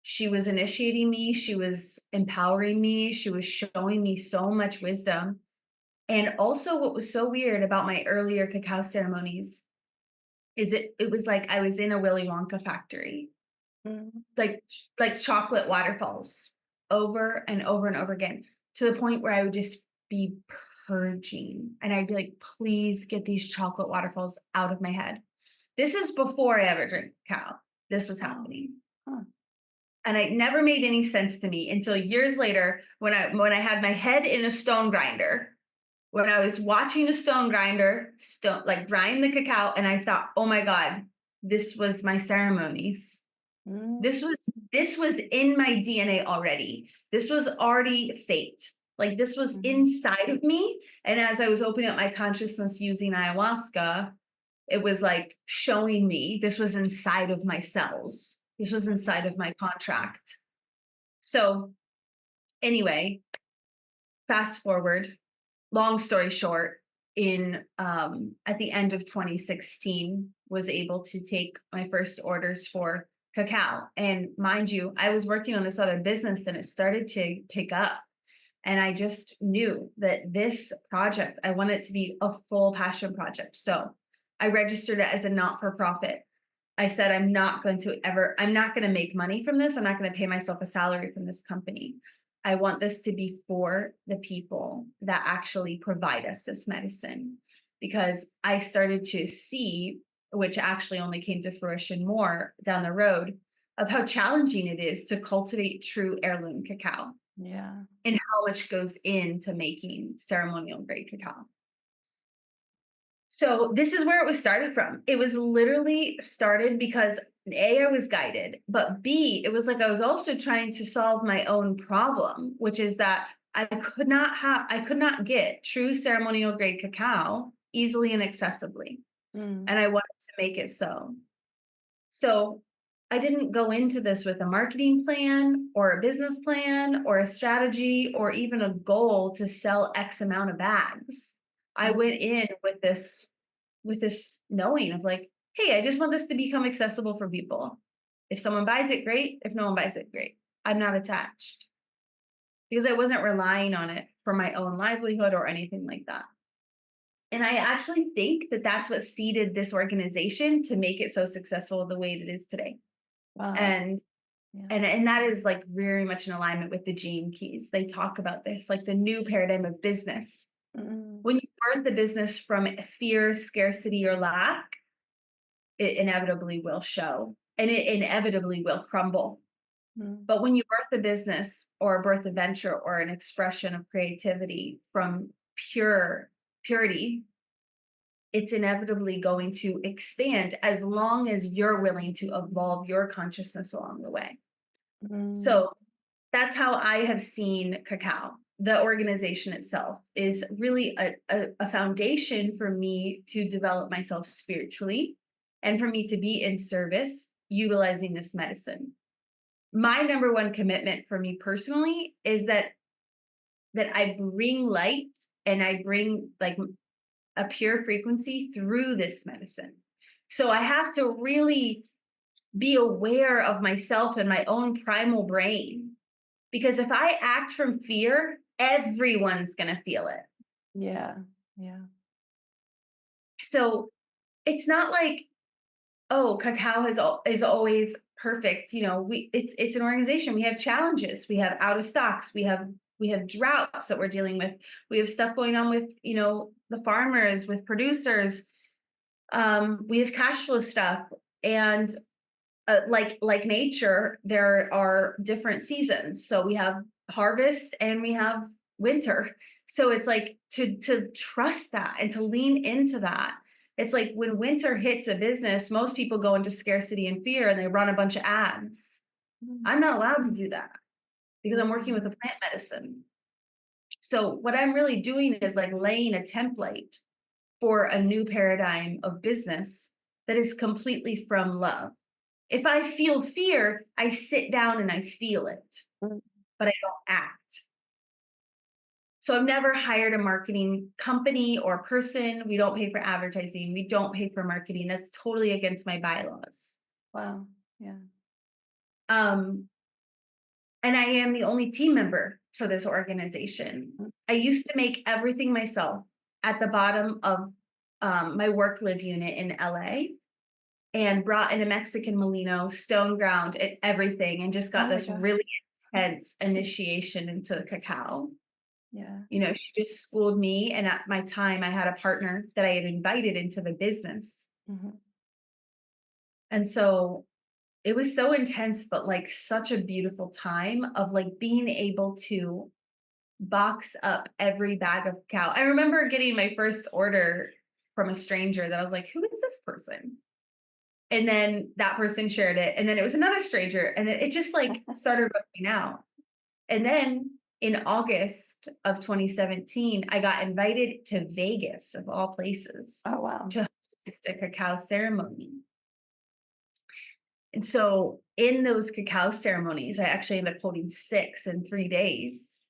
She was initiating me. She was empowering me. She was showing me so much wisdom. And also what was so weird about my earlier cacao ceremonies is it was like I was in a Willy Wonka factory, like chocolate waterfalls over and over and over again, to the point where I would just be purging. And I'd be like, please get these chocolate waterfalls out of my head. This is before I ever drank cacao. This was happening. Huh. And it never made any sense to me until years later when I had my head in a stone grinder, when I was watching a stone grinder like grind the cacao, and I thought, oh my God, this was my ceremonies. This was in my DNA already. This was already fate. Like this was inside of me. And as I was opening up my consciousness using ayahuasca, it was like showing me this was inside of my cells. This was inside of my contract. So anyway, fast forward, long story short, at the end of 2016, was able to take my first orders for cacao. And mind you, I was working on this other business and it started to pick up. And I just knew that this project, I want it to be a full passion project. So I registered it as a not-for-profit. I said, I'm not going to make money from this. I'm not going to pay myself a salary from this company. I want this to be for the people that actually provide us this medicine, because I started to see, which actually only came to fruition more down the road, of how challenging it is to cultivate true heirloom cacao. Yeah. And how much goes into making ceremonial grade cacao. So this is where it was started from. It was literally started because A, I was guided, but B, it was like I was also trying to solve my own problem, which is that I could not get true ceremonial grade cacao easily and accessibly. And I wanted to make it so. So I didn't go into this with a marketing plan or a business plan or a strategy or even a goal to sell X amount of bags. I went in with this knowing of like, hey, I just want this to become accessible for people. If someone buys it, great. If no one buys it, great. I'm not attached, because I wasn't relying on it for my own livelihood or anything like that. And I actually think that that's what seeded this organization to make it so successful the way it is today. Wow. And that is like very much in alignment with the Gene Keys. They talk about this, like the new paradigm of business. When you birth the business from fear, scarcity, or lack, it inevitably will show, and it inevitably will crumble. But when you birth a business or birth a venture or an expression of creativity from purity, it's inevitably going to expand as long as you're willing to evolve your consciousness along the way. So that's how I have seen Cacao. The organization itself is really a foundation for me to develop myself spiritually and for me to be in service utilizing this medicine. My number one commitment for me personally is that I bring light and I bring like a pure frequency through this medicine. So I have to really be aware of myself and my own primal brain, because if I act from fear, everyone's going to feel it. Yeah. So it's not like, oh, Cacao is always perfect. You know, it's an organization. We have challenges. We have out of stocks. We have droughts that we're dealing with. We have stuff going on with, you know, the farmers, with producers. We have cash flow stuff, and like nature, there are different seasons. So we have harvest and we have winter. So it's like to trust that and to lean into that. It's like when winter hits a business, most people go into scarcity and fear and they run a bunch of ads. I'm not allowed to do that because I'm working with a plant medicine. So what I'm really doing is like laying a template for a new paradigm of business that is completely from love. If I feel fear, I sit down and I feel it, but I don't act. So I've never hired a marketing company or person. We don't pay for advertising. We don't pay for marketing. That's totally against my bylaws. Wow. Yeah. And I am the only team member for this organization. I used to make everything myself at the bottom of my work live unit in LA, and brought in a Mexican Molino, stone ground, and everything, and just got this really intense initiation into the cacao. Yeah. You know, she just schooled me. And at my time, I had a partner that I had invited into the business. Mhm. And so it was so intense, but like such a beautiful time of like being able to box up every bag of cacao. I remember getting my first order from a stranger that I was like, who is this person? And then that person shared it. And then it was another stranger. And then it just like started working out. And then in August of 2017, I got invited to Vegas, of all places, Oh, wow. to host a cacao ceremony. And so in those cacao ceremonies, I actually ended up holding 6 in 3 days.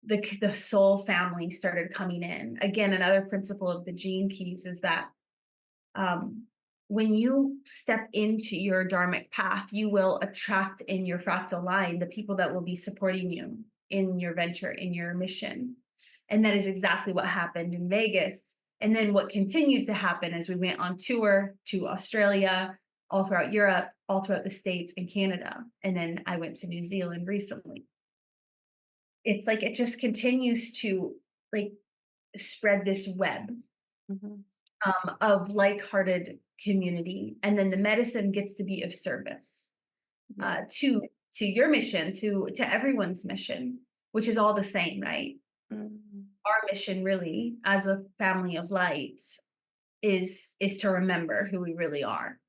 The soul family started coming in. Again, another principle of the gene keys is that um, when you step into your dharmic path, you will attract in your fractal line the people that will be supporting you in your venture, in your mission. And that is exactly what happened in Vegas. And then what continued to happen as we went on tour to Australia, all throughout Europe, all throughout the States and Canada. And then I went to New Zealand recently. It's like it just continues to like spread this web Mhm. of like-hearted community, and then the medicine gets to be of service Yes. to your mission, to everyone's mission, which is all the same, right? Mhm. Our mission, really, as a family of light, is to remember who we really are,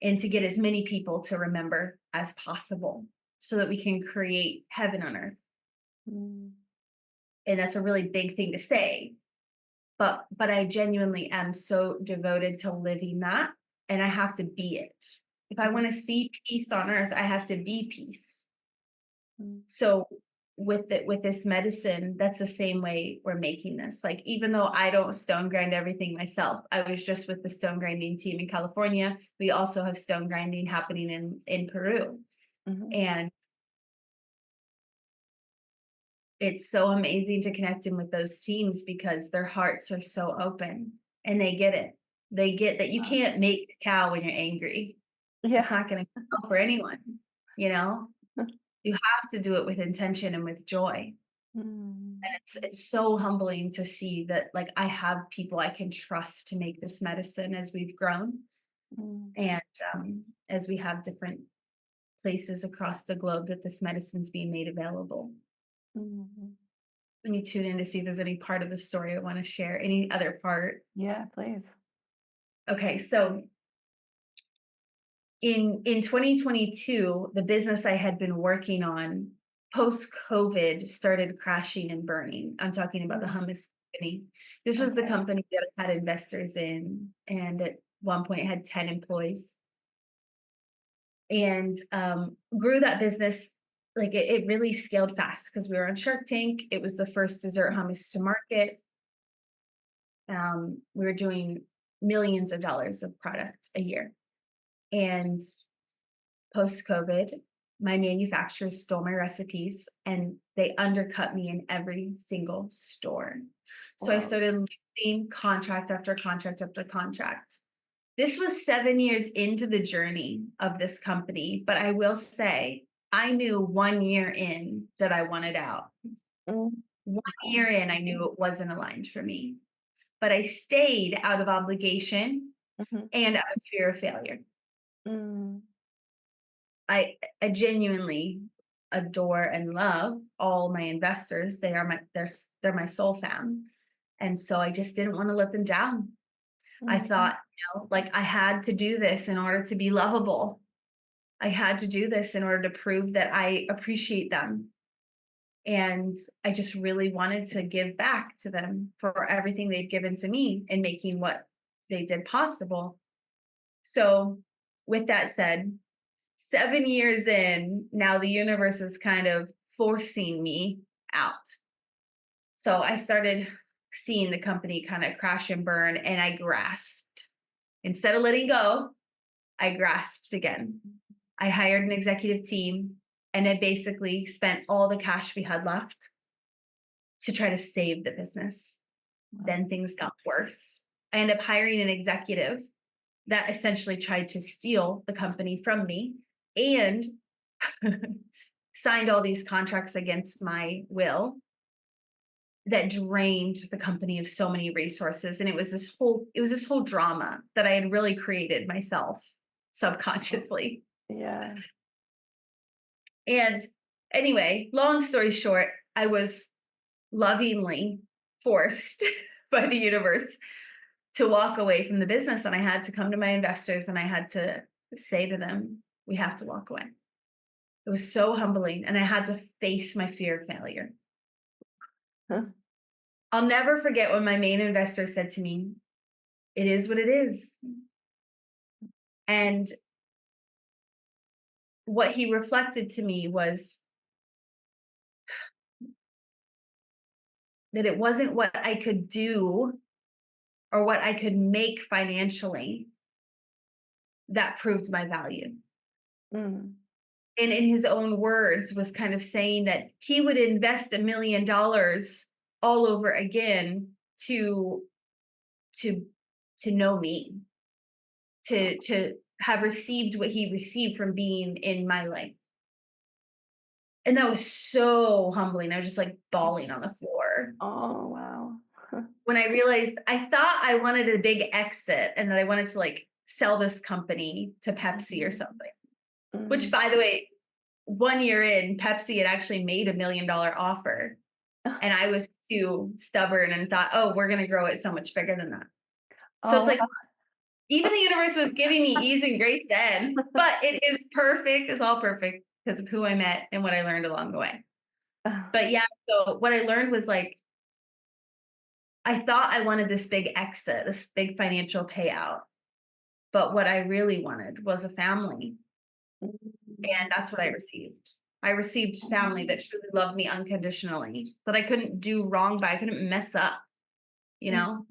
and to get as many people to remember as possible, so that we can create heaven on earth. Mm. And that's a really big thing to say, but I genuinely am so devoted to living that, and I have to be it. If I Mhm. want to see peace on earth, I have to be peace. Mm. So with this medicine, that's the same way we're making this. Like, even though I don't stone grind everything myself, I was just with the stone grinding team in California. We also have stone grinding happening in Peru. Mhm. And it's so amazing to connect in with those teams because their hearts are so open and they get it. They get that you Wow. can't make cacao when you're angry. It's Yeah. not going to help for anyone, you know? You have to do it with intention and with joy. Mm. And it's so humbling to see that like I have people I can trust to make this medicine as we've grown, Mm. and as we have different places across the globe that this medicine's being made available. Mhm. Let me tune in to see if there's any part of the story I want to share. Any other part? Yeah, please. Okay, so in 2022, the business I had been working on post COVID started crashing and burning. I'm talking about the Mm. hummus company. This was the Okay. company that I had investors in, and at one point had 10 employees, and grew that business. Like it really scaled fast because we were on Shark Tank. It was the first dessert hummus to market. We were doing millions of dollars of product a year. And post COVID, my manufacturers stole my recipes and they undercut me in every single store. So I Wow. started losing contract after contract after contract. This was 7 years into the journey of this company, but I will say I knew 1 year in that I wanted out. Mm. 1 year in, I knew it wasn't aligned for me, but I stayed out of obligation Mhm. and out of fear of failure. Mm. I genuinely adore and love all my investors. They're my soul fam. And so I just didn't want to let them down. I Mhm. thought, like I had to do this in order to be lovable. I had to do this in order to prove that I appreciate them. And I just really wanted to give back to them for everything they've given to me in making what they did possible. So, with that said, 7 years in, now the universe is kind of forcing me out. So I started seeing the company kind of crash and burn, and I grasped. Instead of letting go, I grasped again. I hired an executive team, and I basically spent all the cash we had left to try to save the business. Wow. Then things got worse. I ended up hiring an executive that essentially tried to steal the company from me and signed all these contracts against my will that drained the company of so many resources. And it was this whole drama that I had really created myself subconsciously. Yeah. And anyway, long story short, I was lovingly forced by the universe to walk away from the business. And I had to come to my investors and I had to say to them, we have to walk away. It was so humbling. And I had to face my fear of failure. Huh. I'll never forget when my main investor said to me, it is what it is. And what he reflected to me was that it wasn't what I could do or what I could make financially that proved my value. Mm. And in his own words was kind of saying that he would invest $1 million all over again to know me, to have received what he received from being in my life. And that was so humbling. I was just like bawling on the floor. Oh, wow. When I realized, I thought I wanted a big exit and that I wanted to like sell this company to Pepsi or something. Which, by the way, 1 year in, Pepsi had actually made $1 million offer. And I was too stubborn and thought, oh, we're going to grow it so much bigger than that. So it's like, even the universe was giving me ease and grace then, but it is perfect. It's all perfect because of who I met and what I learned along the way. But yeah, so what I learned was like, I thought I wanted this big exit, this big financial payout. But what I really wanted was a family. And that's what I received. I received family that truly loved me unconditionally, that I couldn't do wrong by, I couldn't mess up, you know?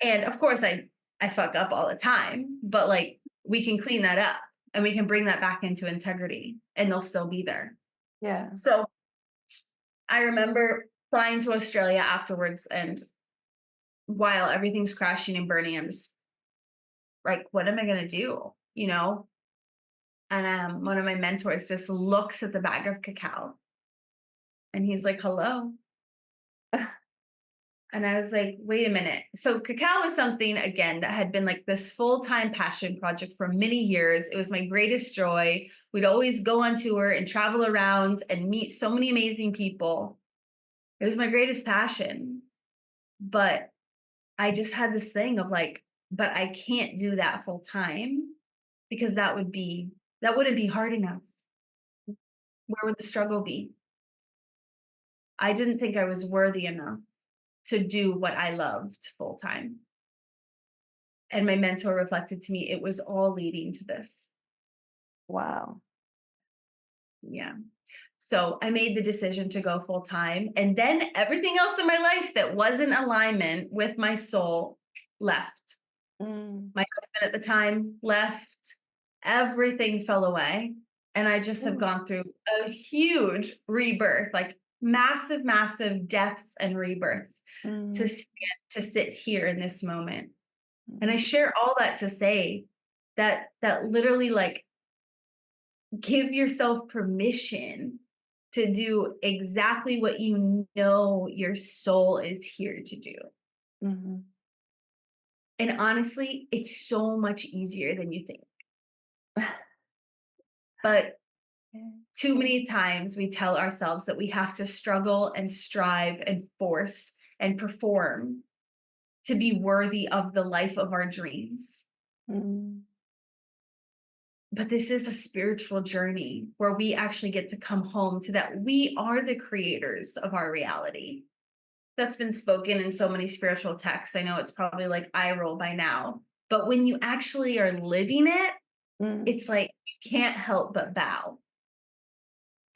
And of course I fuck up all the time, but like we can clean that up and we can bring that back into integrity and they'll still be there. Yeah. So I remember flying to Australia afterwards, and while everything's crashing and burning, I'm just like, what am I going to do? You know? And one of my mentors just looks at the bag of cacao and he's like, hello. And I was like, wait a minute. So cacao is something, again, that had been like this full-time passion project for many years. It was my greatest joy. We'd always go on tour and travel around and meet so many amazing people. It was my greatest passion. But I just had this thing of like, but I can't do that full time because that wouldn't be hard enough. Where would the struggle be? I didn't think I was worthy enough to do what I loved full time. And my mentor reflected to me, it was all leading to this. Wow. Yeah. So I made the decision to go full time. And then everything else in my life that was in alignment with my soul left. My husband at the time left. Everything fell away. And I just have gone through a huge rebirth, like massive, massive deaths and rebirths to sit here in this moment. And I share all that to say that literally, like, give yourself permission to do exactly what you know your soul is here to do. And honestly, it's so much easier than you think. But too many times we tell ourselves that we have to struggle and strive and force and perform to be worthy of the life of our dreams. But this is a spiritual journey where we actually get to come home to that we are the creators of our reality. That's been spoken in so many spiritual texts. I know it's probably like eye roll by now, but when you actually are living it, it's like you can't help but bow.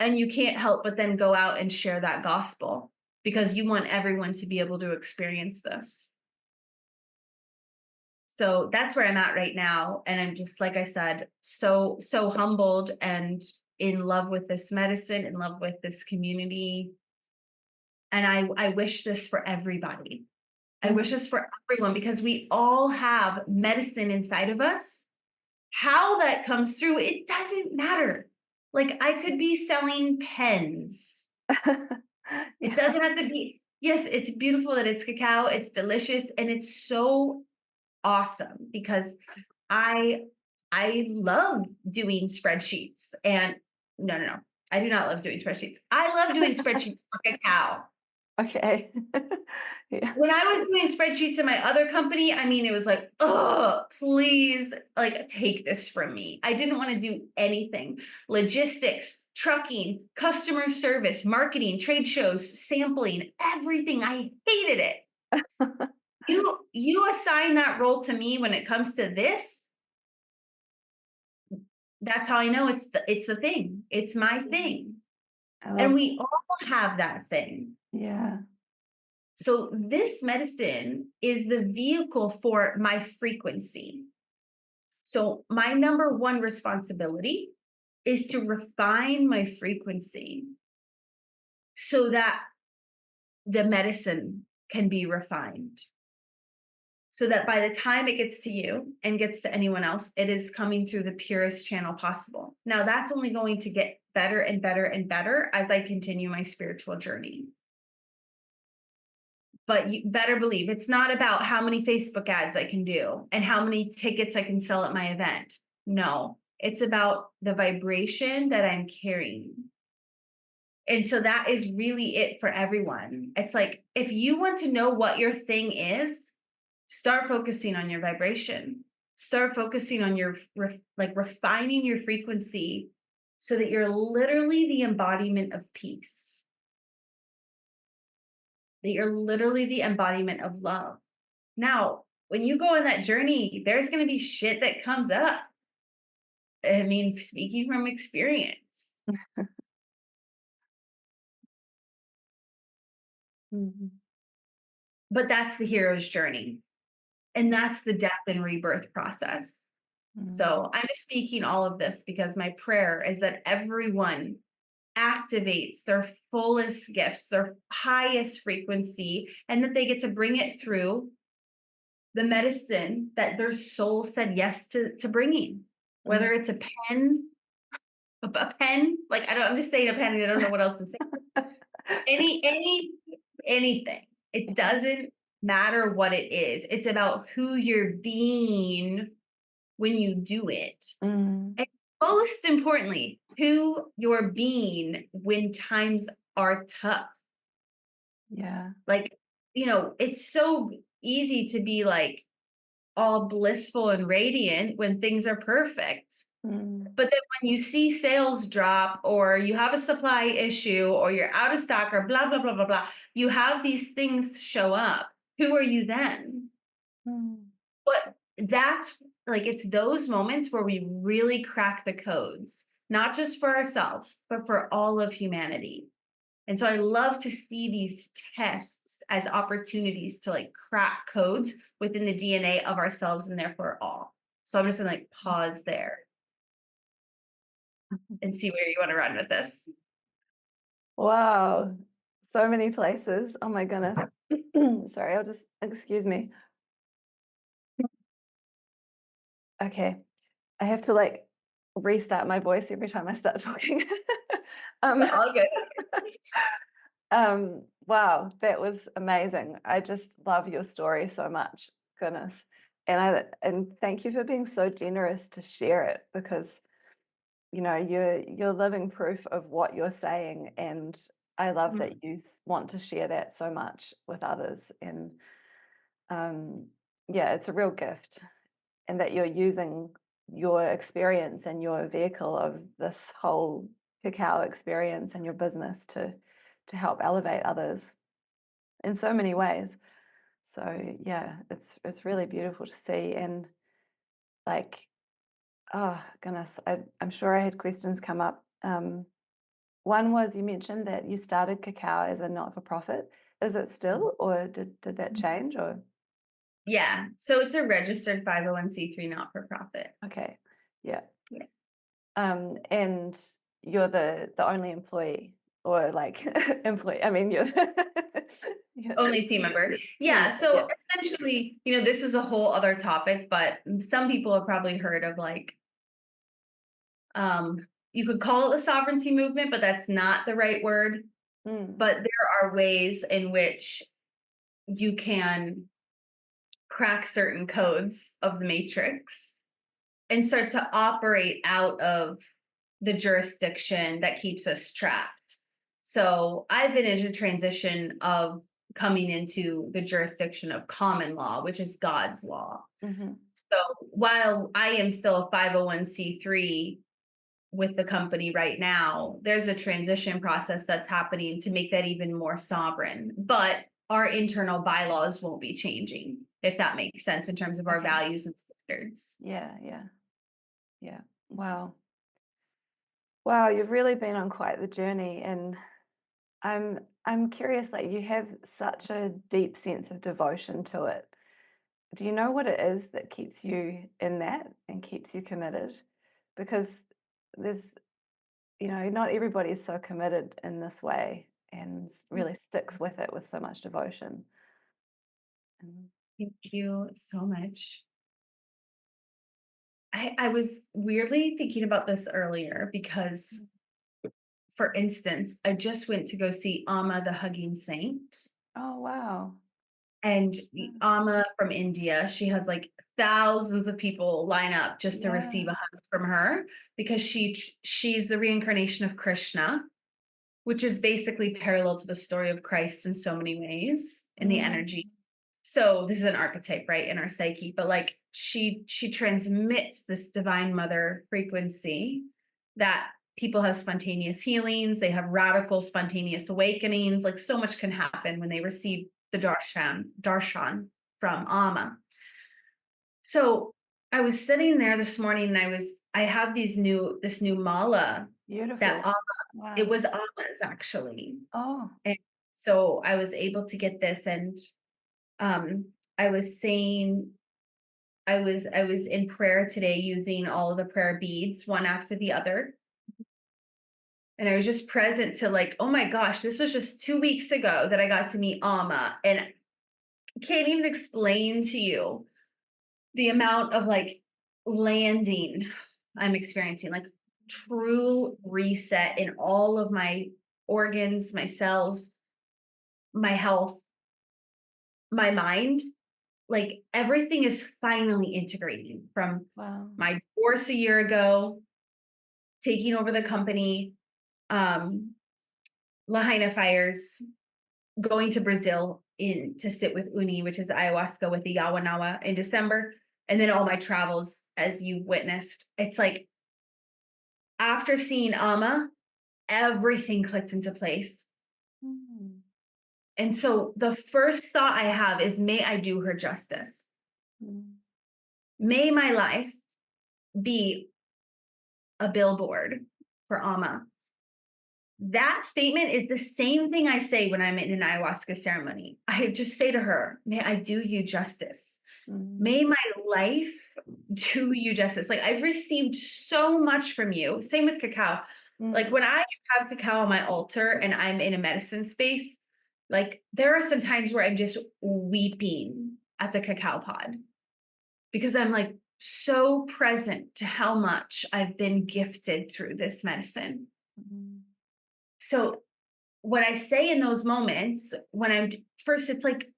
And you can't help but then go out and share that gospel because you want everyone to be able to experience this. So that's where I'm at right now. And I'm just, like I said, so humbled and in love with this medicine, in love with this community. And I wish this for everybody. I wish this for everyone because we all have medicine inside of us. How that comes through, it doesn't matter. Like I could be selling pens. It doesn't have to be, yes, it's beautiful that it's cacao, it's delicious, and it's so awesome because I I love doing spreadsheets and no. I do not love doing spreadsheets. I love doing spreadsheets for cacao. Okay. Yeah. When I was doing spreadsheets in my other company, I mean, it was like, oh, please, like, take this from me. I didn't want to do anything. Logistics, trucking, customer service, marketing, trade shows, sampling, everything. I hated it. You assign that role to me when it comes to this. That's how I know it's the thing. It's my thing. I love And that. we all have that thing. Yeah. So this medicine is the vehicle for my frequency. So my number one responsibility is to refine my frequency so that the medicine can be refined. So that by the time it gets to you and gets to anyone else, it is coming through the purest channel possible. Now, that's only going to get better and better and better as I continue my spiritual journey. But you better believe it's not about how many Facebook ads I can do and how many tickets I can sell at my event. No, it's about the vibration that I'm carrying. And so that is really it for everyone. It's like, if you want to know what your thing is, start focusing on your vibration. Start focusing on your, refining your frequency so that you're literally the embodiment of peace. That you're literally the embodiment of love. Now, when you go on that journey, there's going to be shit that comes up. I mean, speaking from experience. Mm-hmm. But that's the hero's journey. And that's the death and rebirth process. So I'm just speaking all of this because my prayer is that everyone activates their fullest gifts, their highest frequency, and that they get to bring it through the medicine that their soul said yes to bringing. Whether it's a pen, like I'm just saying a pen, and I don't know what else to say. Anything. It doesn't matter what it is. It's about who you're being when you do it. And most importantly, who you're being when times are tough. Yeah. Like, it's so easy to be like all blissful and radiant when things are perfect. But then when you see sales drop or you have a supply issue or you're out of stock or blah, blah, blah, blah, blah, you have these things show up. Who are you then? But that's like, it's those moments where we really crack the codes, not just for ourselves, but for all of humanity. And so I love to see these tests as opportunities to like crack codes within the DNA of ourselves and therefore all. So I'm just gonna like pause there and see where you want to run with this. Wow. So many places. Oh my goodness. Sorry, excuse me. Okay. I have to like restart my voice every time I start talking. All good. Wow, that was amazing. I just love your story so much. Goodness. And thank you for being so generous to share it because you're living proof of what you're saying, and I love that you want to share that so much with others. And yeah, it's a real gift, and that you're using your experience and your vehicle of this whole cacao experience and your business to help elevate others in so many ways. So yeah, it's really beautiful to see. And like, oh goodness, I'm sure I had questions come up. One was, you mentioned that you started Cacao as a not-for-profit. Is it still, or did that change? Or Yeah, so it's a registered 501c3 not-for-profit. okay, yeah. Yeah. And you're the only employee, or like employee. I mean, you're Only team member. Yeah. So essentially, this is a whole other topic, but some people have probably heard of like you could call it the sovereignty movement, but that's not the right word. Mm. But there are ways in which you can crack certain codes of the matrix and start to operate out of the jurisdiction that keeps us trapped. So I've been in a transition of coming into the jurisdiction of common law, which is God's law. Mm-hmm. So while I am still a 501c3 with the company right now, there's a transition process that's happening to make that even more sovereign. But our internal bylaws won't be changing, if that makes sense, in terms of our values and standards. Yeah. Wow. Wow, you've really been on quite the journey, and I'm curious, like you have such a deep sense of devotion to it. Do you know what it is that keeps you in that and keeps you committed? Because there's, not everybody is so committed in this way and really sticks with it with so much devotion. Thank you so much. I was weirdly thinking about this earlier because, for instance, I just went to go see Amma the Hugging Saint. Oh, wow. And Amma from India, she has like thousands of people line up just to receive a hug from her because she's the reincarnation of Krishna, which is basically parallel to the story of Christ in so many ways in the energy. So this is an archetype, right, in our psyche, but like she transmits this divine mother frequency that people have spontaneous healings, they have radical spontaneous awakenings, like so much can happen when they receive the darshan from Amma. So I was sitting there this morning and I have this new mala. Beautiful. That Amma, wow. It was Amma's actually. Oh. And so I was able to get this, and I was saying, I was in prayer today using all of the prayer beads one after the other. And I was just present to like, oh my gosh, this was just 2 weeks ago that I got to meet Amma. And I can't even explain to you the amount of like landing I'm experiencing, like true reset in all of my organs, my cells, my health, my mind. Like everything is finally integrating from my divorce a year ago, taking over the company, Lahaina fires, going to Brazil to sit with Uni, which is ayahuasca with the Yawanawa in December, and then all my travels, as you've witnessed. It's like after seeing Amma, everything clicked into place. And so the first thought I have is, may I do her justice. May my life be a billboard for Amma. That statement is the same thing I say when I'm in an ayahuasca ceremony. I just say to her, may I do you justice. May my life do you justice. Like I've received so much from you. Same with cacao. Like when I have cacao on my altar and I'm in a medicine space, like there are some times where I'm just weeping at the cacao pod because I'm like so present to how much I've been gifted through this medicine. So what I say in those moments when I'm first, it's like,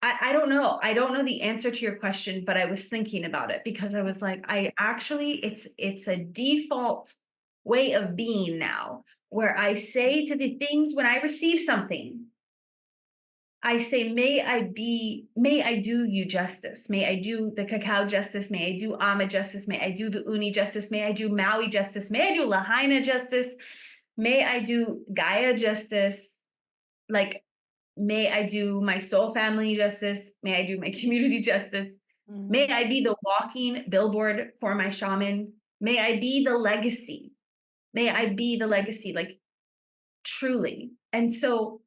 I don't know. I don't know the answer to your question, but I was thinking about it because I was like, it's a default way of being now where I say to the things when I receive something, I say, may I do you justice. May I do the cacao justice. May I do Amma justice. May I do the Uni justice. May I do Maui justice. May I do Lahaina justice. May I do Gaia justice. Like, may I do my soul family justice. May I do my community justice. May I be the walking billboard for my shaman. May I be the legacy. May I be the legacy, like truly. And so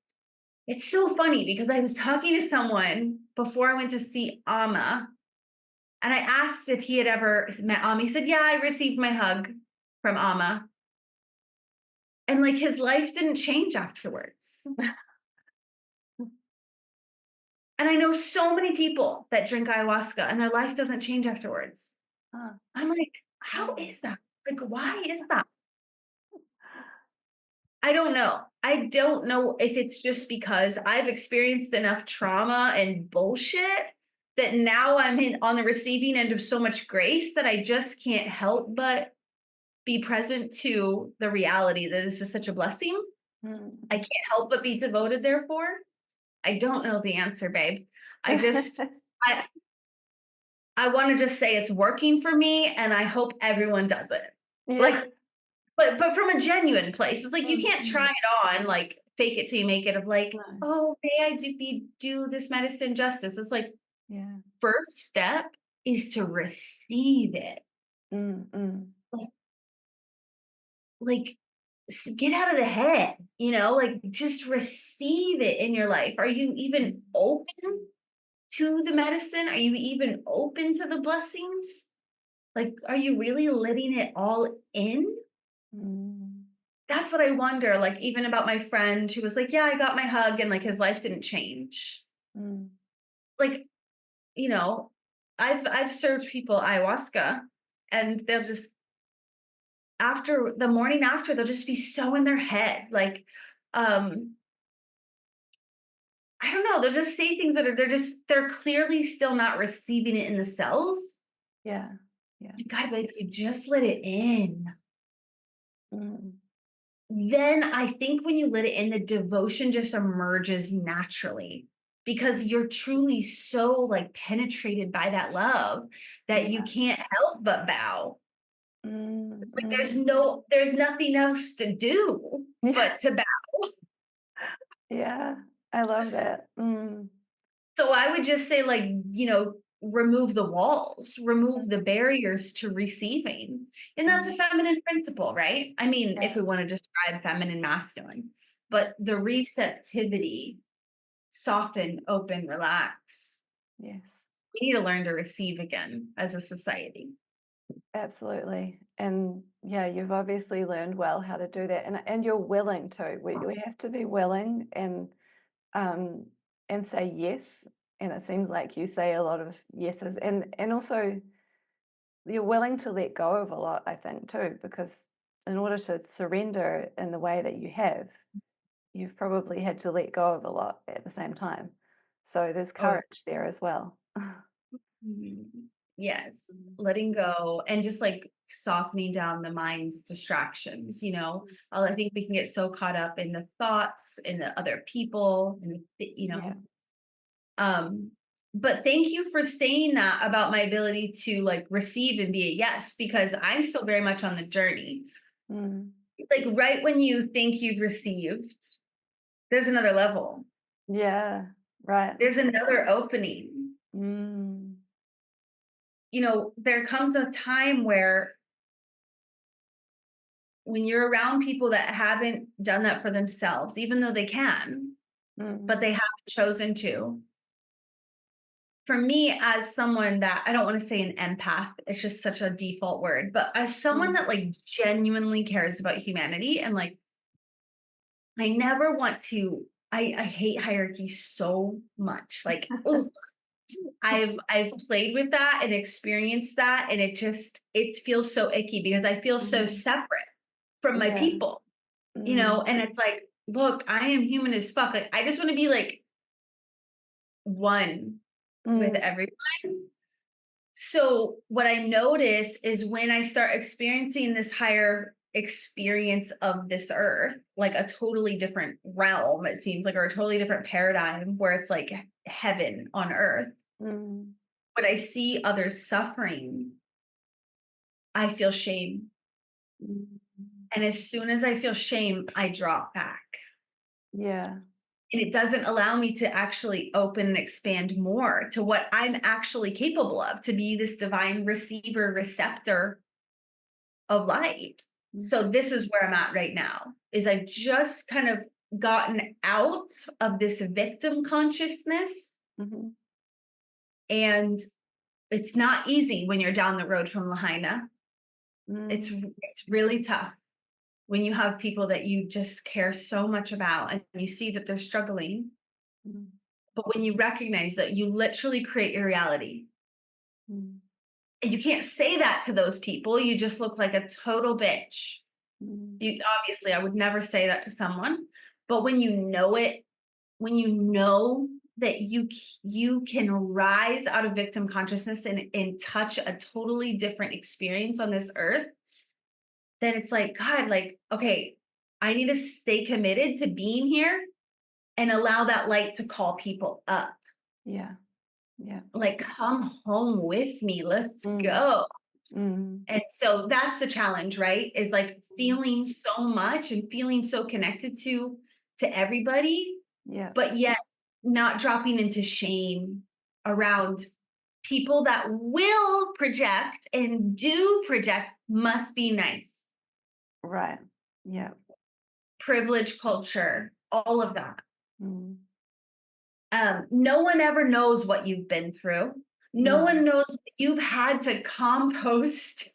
it's so funny because I was talking to someone before I went to see Amma, and I asked if he had ever met Amma. He said, yeah, I received my hug from Amma. And like his life didn't change afterwards. And I know so many people that drink ayahuasca and their life doesn't change afterwards. I'm like, How Oh. is that? Like, why is that? I don't know. I don't know if it's just because I've experienced enough trauma and bullshit that now I'm on the receiving end of so much grace that I just can't help but be present to the reality that this is such a blessing. I Mm. can't help but be devoted, therefore. I don't know the answer, babe. I just, I, I want to just say it's working for me and I hope everyone does it. Yeah. Like, but from a genuine place. It's like you can't try Mm. it on, like fake it till you make it of like, No. oh, may I do this medicine justice. It's like Yeah. first step is to receive it. Mm, mm. Like, like get out of the head, like just receive it in your life. Are you even open to the medicine? Are you even open to the blessings? Like, are you really letting it all in? Mm. That's what I wonder, like, even about my friend who was like, "Yeah, I got my hug," and, like, his life didn't change. Mm. Like, you know, I've served people ayahuasca, and they'll just after the morning after, they'll just be so in their head, like, um, I don't know, they'll just say things that they're clearly still not receiving it in the cells. Yeah. Yeah. You gotta be like, "You just let it in." Mm. Then I think when you let it in, the devotion just emerges naturally because you're truly so like penetrated by that love that you Yeah. can't help but bow. Mm, Like mm. there's nothing else to do Yeah. but to bow. Yeah. I love that. Mm. So I would just say like, remove the walls, remove the barriers to receiving. And that's a Mm. feminine principle, right? I mean, Yeah. if we want to describe feminine masculine, but the receptivity, soften, open, relax. Yes. We need to learn to receive again as a society. Absolutely. And yeah, you've obviously learned well how to do that. And you're willing to. We have to be willing um and say yes. And it seems like you say a lot of yeses. And also you're willing to let go of a lot, I think, too, because in order to surrender in the way that you have, you've probably had to let go of a lot at the same time. So there's Oh, courage there as well. mhm. Yes, Mm. letting go and just like softening down the mind's distractions. I think we can get so caught up in the thoughts, in the other people, and Yeah. Um, but thank you for saying that about my ability to like receive and be a yes, because I'm still very much on the journey. Mm. Like right when you think you've received, there's another level. Yeah. Right. There's another opening. Mm. There comes a time where when you're around people that haven't done that for themselves, even though they can, but Mm. they haven't chosen to. For me, as someone that I don't want to say an empath, it's just such a default word, but as someone Mm. that like genuinely cares about humanity and like I never want to I hate hierarchy so much. Like, oh, I've played with that and experienced that and it feels so icky because I feel so Mm. separate from my Yeah. people, Mm. and it's like, look, I am human as fuck. Like I just want to be like one with Mm. everyone. So what I notice is when I start experiencing this higher experience of this earth, like a totally different realm, it seems like, or a totally different paradigm where it's like heaven on earth. Mm. When I see others suffering, I feel shame. Mm. And as soon as I feel shame, I drop back. Yeah. And it doesn't allow me to actually open and expand more to what I'm actually capable of, to be this divine receiver, receptor of light. Mm. So this is where I'm at right now, is I've just kind of gotten out of this victim consciousness. Mhm. And it's not easy when you're down the road from Lahaina. It's Mm. it's really tough when you have people that you just care so much about and you see that they're struggling. Mm. But when you recognize that you literally create your reality, Mm. And you can't say that to those people. You just look like a total bitch. You obviously, I would never say that to someone, but when you know it, when you know that you can rise out of victim consciousness and touch a totally different experience on this earth, then it's like, God, like, okay, I need to stay committed to being here and allow that light to call people up. Yeah. Yeah. Like, come home with me. Let's Mm. go. Mm. And so that's the challenge, right? Is like feeling so much and feeling so connected to everybody, Yeah. but yet not dropping into shame around people that will project and do project must be nice. Right. Yeah. Privilege culture, all of that. Mm. No one ever knows what you've been through. No No. one knows what you've had to compost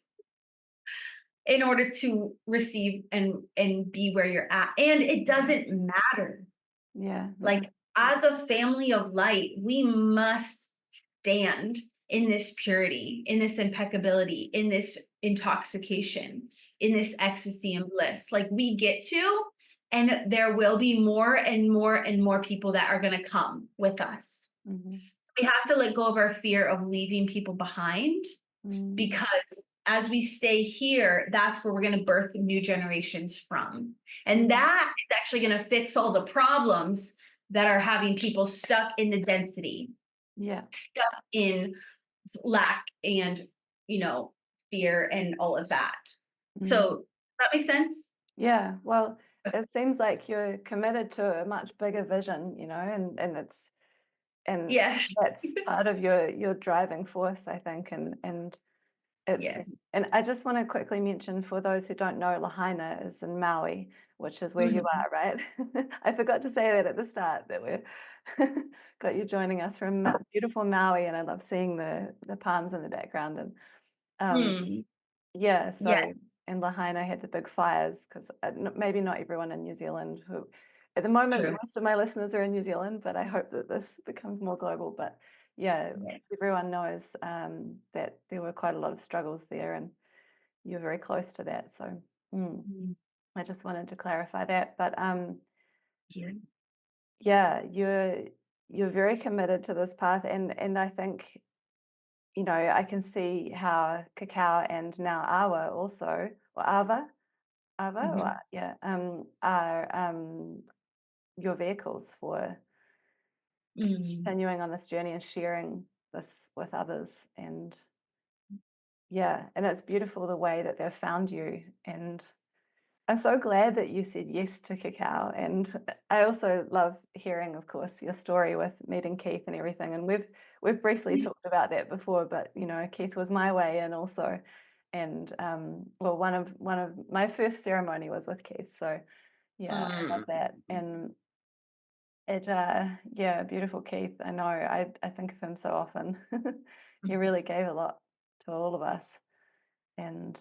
in order to receive and be where you're at. And it doesn't matter. Yeah. Like, as a family of light, we must stand in this purity, in this impeccability, in this intoxication, in this ecstasy and bliss. Like, we get to, and there will be more and more and more people that are going to come with us. Mm-hmm. We have to let go of our fear of leaving people behind, because as we stay here, that's where we're going to birth new generations from. And that is actually going to fix all the problems that are having people stuck in the density, stuck in lack and, fear and all of that. So does that make sense? Yeah. Well, it seems like you're committed to a much bigger vision, and Yes. that's part of your driving force, I think, and it's Yes. and I just want to quickly mention, for those who don't know, Lahaina is in Maui, which is where you are, right? I forgot to say that at the start, that we're got you joining us from beautiful Maui, and I love seeing the palms in the background. And yeah, Yes. so in Lahaina had the big fires, because maybe not everyone in New Zealand who, at the moment, True. most of my listeners are in New Zealand, but I hope that this becomes more global. But yeah, Yes. everyone knows that there were quite a lot of struggles there, and you're very close to that. So I just wanted to clarify that. But yeah, you're very committed to this path, and I think, I can see how Cacao and now Awa also, or Ava, or, yeah, are your vehicles for continuing on this journey and sharing this with others. And yeah, and it's beautiful the way that they've found you. And I'm so glad that you said yes to Cacao. And I also love hearing, of course, your story with meeting Keith and everything. And we've briefly talked about that before, but Keith was my way in also. And well, one of my first ceremony was with Keith. So yeah, I love that. And it yeah, beautiful Keith. I know. I think of him so often. He really gave a lot to all of us. And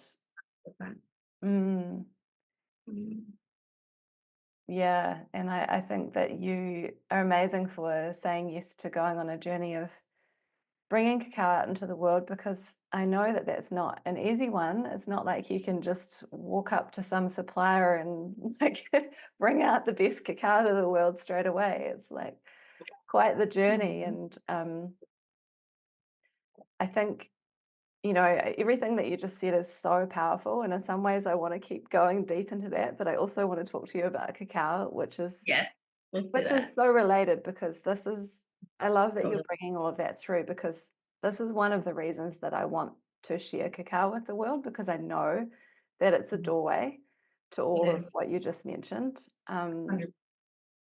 mm, yeah, and I think that you are amazing for saying yes to going on a journey of bringing cacao out into the world, because I know that that's not an easy one. It's not like you can just walk up to some supplier and like bring out the best cacao to the world straight away. It's like quite the journey. And I think, everything that you just said is so powerful. And in some ways, I want to keep going deep into that, but I also want to talk to you about cacao, which is Yes. Let's do Which that. is so related, because I love that you're Totally. bringing all of that through, because this is one of the reasons that I want to share cacao with the world, because I know that it's a doorway to all It of is. what you just mentioned. 100%.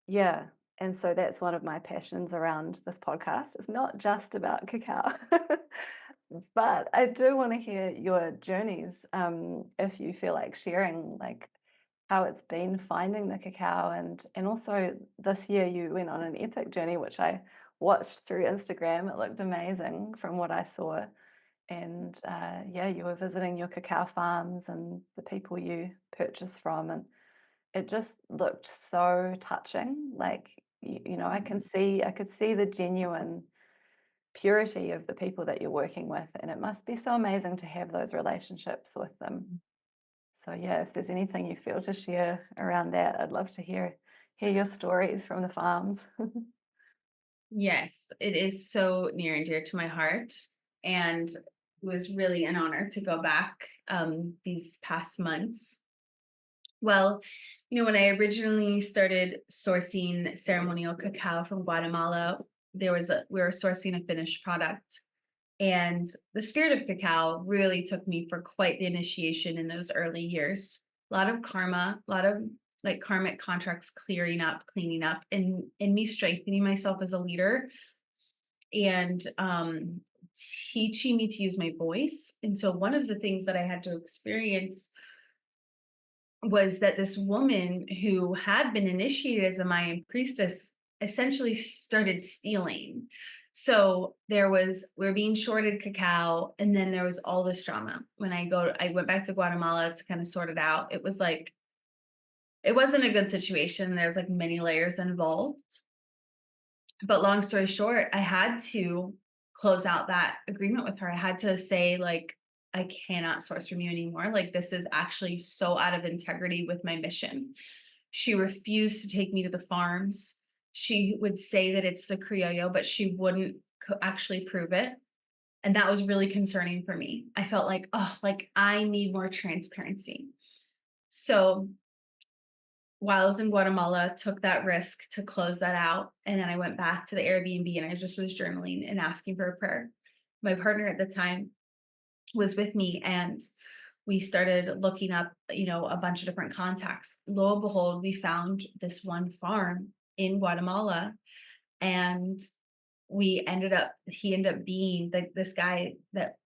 Yeah. And so that's one of my passions around this podcast. It's not just about cacao, but I do want to hear your journeys, if you feel like sharing, like how it's been finding the cacao. And also this year you went on an epic journey, which I watched through Instagram. It looked amazing from what I saw. And yeah, you were visiting your cacao farms and the people you purchase from, and it just looked so touching. Like, I could see the genuine purity of the people that you're working with, and it must be so amazing to have those relationships with them. So yeah, if there's anything you feel to share around that, I'd love to hear your stories from the farms. Yes, it is so near and dear to my heart. And it was really an honor to go back these past months. Well, when I originally started sourcing ceremonial cacao from Guatemala, we were sourcing a finished product. And the spirit of cacao really took me for quite the initiation in those early years. A lot of karma, a lot of like karmic contracts clearing up, cleaning up, and me strengthening myself as a leader and teaching me to use my voice. And so one of the things that I had to experience was that this woman who had been initiated as a Mayan priestess essentially started stealing. So we were being shorted cacao, and then there was all this drama. When I went back to Guatemala to kind of sort it out. It wasn't a good situation. There's like many layers involved. But long story short, I had to close out that agreement with her. I had to say, like, I cannot source from you anymore. Like, this is actually so out of integrity with my mission. She refused to take me to the farms. She would say that it's the Criollo, but she wouldn't actually prove it. And that was really concerning for me. I felt like, oh, like I need more transparency. So while I was in Guatemala, took that risk to close that out. And then I went back to the Airbnb and I just was journaling and asking for a prayer. My partner at the time was with me and we started looking up, a bunch of different contacts. Lo and behold, we found this one farm in Guatemala and he ended up being this guy that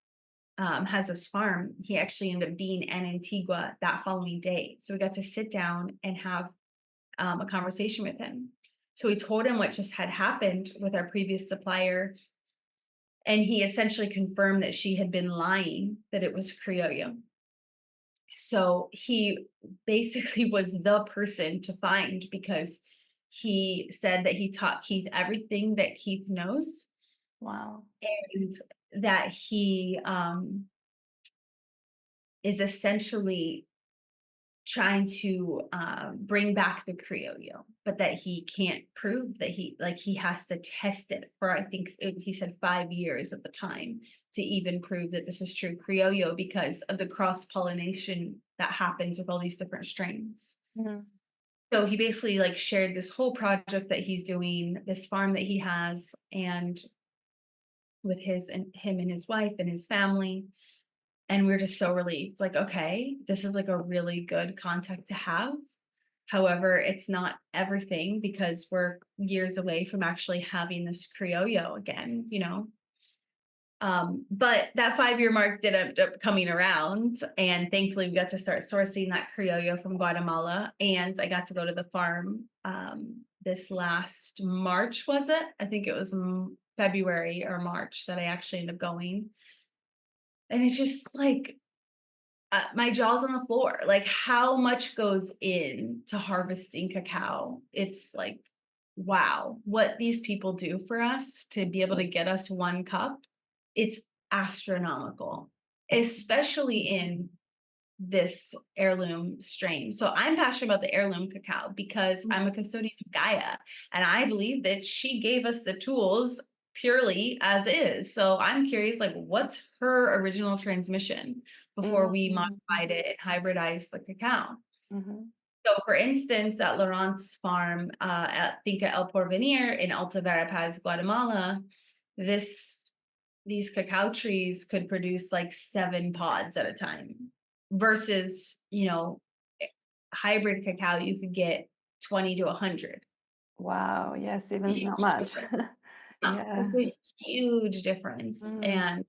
has this farm. He actually ended up being in Antigua that following day. So we got to sit down and have a conversation with him. So we told him what just had happened with our previous supplier. And he essentially confirmed that she had been lying, that it was Criollo. So he basically was the person to find because he said that he taught Keith everything that Keith knows. Wow. And that he is essentially trying to bring back the Criollo, but that he can't prove that he has to test it for, I think he said 5 years at the time to even prove that this is true Criollo because of the cross-pollination that happens with all these different strains. Mm-hmm. So he basically shared this whole project that he's doing, this farm that he has, and with him and his wife and his family. And we're just so relieved. Like, okay, this is like a really good contact to have. However, it's not everything because we're years away from actually having this Criollo again, But that 5-year mark did end up coming around. And thankfully, we got to start sourcing that Criollo from Guatemala. And I got to go to the farm this last March, was it? I think it was February or March that I actually ended up going. And it's just like my jaw's on the floor. Like how much goes in to harvesting cacao? It's like, wow, what these people do for us to be able to get us 1 cup, it's astronomical, especially in this heirloom strain. So I'm passionate about the heirloom cacao because I'm a custodian of Gaia, and I believe that she gave us the tools purely as is. So I'm curious, like, what's her original transmission before we modified it and hybridized the cacao? Mm-hmm. So, for instance, at Laurent's farm at Finca El Porvenir in Alta Verapaz, Guatemala, these cacao trees could produce like 7 pods at a time versus, hybrid cacao, you could get 20 to 100. Wow. Yeah, 7's not much. Yeah. It's a huge difference. And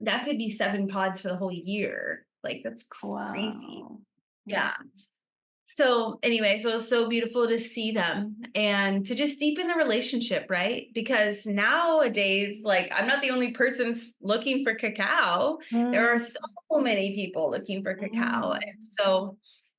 that could be 7 pods for the whole year. Like, that's crazy. Wow. Yeah. So anyway, so it's so beautiful to see them and to just deepen the relationship, right? Because nowadays, like, I'm not the only person looking for cacao. There are so many people looking for cacao. And so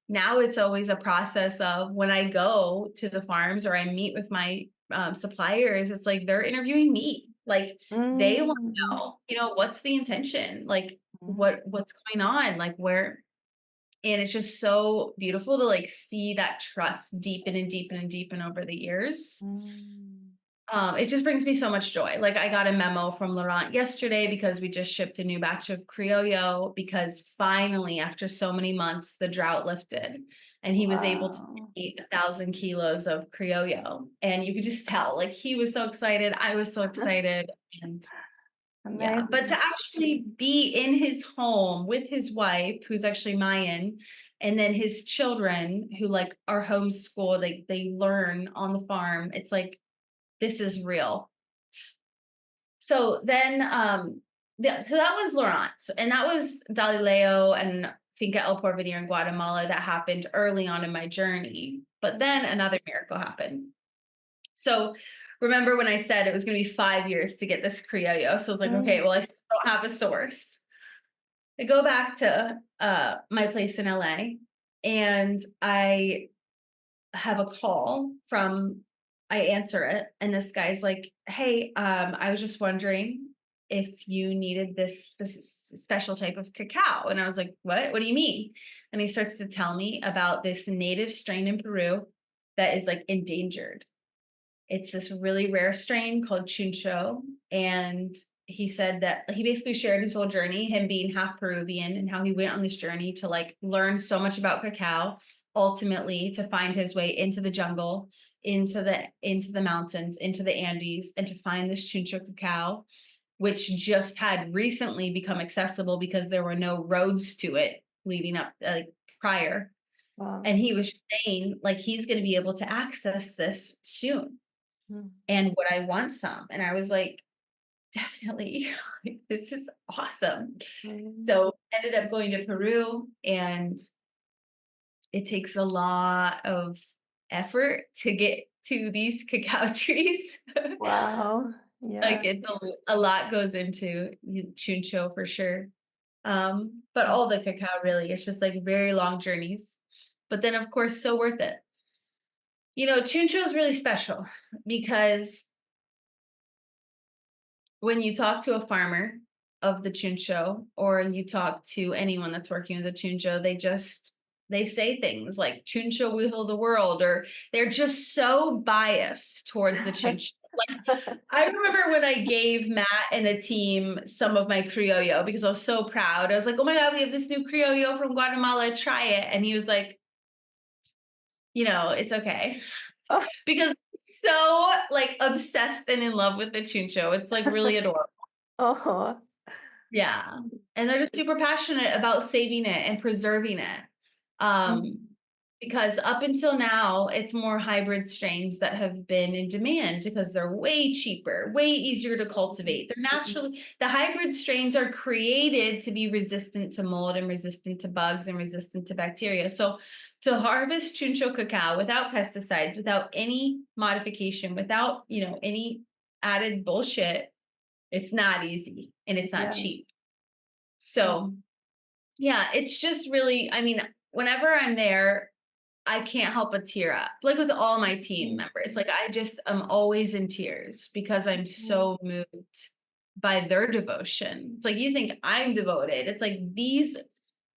now it's always a process of when I go to the farms or I meet with my suppliers, it's like they're interviewing me. Like they want to Mm. know, what's the intention? Like Mm. what's going on? Like where, and it's just so beautiful to like see that trust deepen and deepen and deepen over the years. Mm. It just brings me so much joy. Like I got a memo from Laurent yesterday because we just shipped a new batch of Criollo because finally, after so many months, the drought lifted and he was able to Wow. eat 1,000 kilos of Criollo. And you could just tell, like he was so excited. I was so excited. And yeah, but to Amazing. actually be in his home with his wife, who's actually Mayan, and then his children who like are homeschooled, like they learn on the farm. It's like, this is real. So then, so that was Laurent, and that was Galileo and Finca El Porvenir in Guatemala that happened early on in my journey. But then another miracle happened. So remember when I said it was going to be 5 years to get this Criollo? So it's like, okay, Mm. well, I still don't have a source. I go back to my place in LA, and I have a call from, I answer it, and this guy's like, hey, I was just wondering if you needed this special type of cacao. And I was like, what do you mean? And he starts to tell me about this native strain in Peru that is like endangered. It's this really rare strain called chuncho. And he said that he basically shared his whole journey, him being half Peruvian, and how he went on this journey to like learn so much about cacao, ultimately to find his way into the jungle, into the mountains, into the Andes, and to find this chuncho cacao, which just had recently become accessible because there were no roads to it leading up like prior. Wow. And he was saying like he's going to be able to access this soon, Mm. and would I want some? And I was like, definitely. Like, this is awesome. Mm. So ended up going to Peru, and it takes a lot of effort to get to these cacao trees. Wow. Yeah. Like it's a lot goes into chuncho for sure. But Mm. all the cacao really, it's just like very long journeys. But then of course, so worth it. Chuncho is really special because when you talk to a farmer of the chuncho, or you talk to anyone that's working with the chuncho, they say things like chuncho will heal the world, or they're just so biased towards the chuncho. Like I remember when I gave Matt and the team some of my criollo because I was so proud. I was like, oh my God, we have this new criollo from Guatemala, try it. And he was like, it's okay. Oh. Because so like obsessed and in love with the chuncho. It's like really adorable. Oh. Yeah. And they're just super passionate about saving it and preserving it. Mm. Because up until now, it's more hybrid strains that have been in demand because they're way cheaper, way easier to cultivate. They're naturally, the hybrid strains are created to be resistant to mold and resistant to bugs and resistant to bacteria. So to harvest chuncho cacao without pesticides, without any modification, without, any added bullshit, it's not easy and it's not Yeah. cheap. So yeah, it's just really, I mean, whenever I'm there, I can't help but tear up. Like with all my team members, like I just am always in tears because I'm Mm. so moved by their devotion. It's like you think I'm devoted. It's like these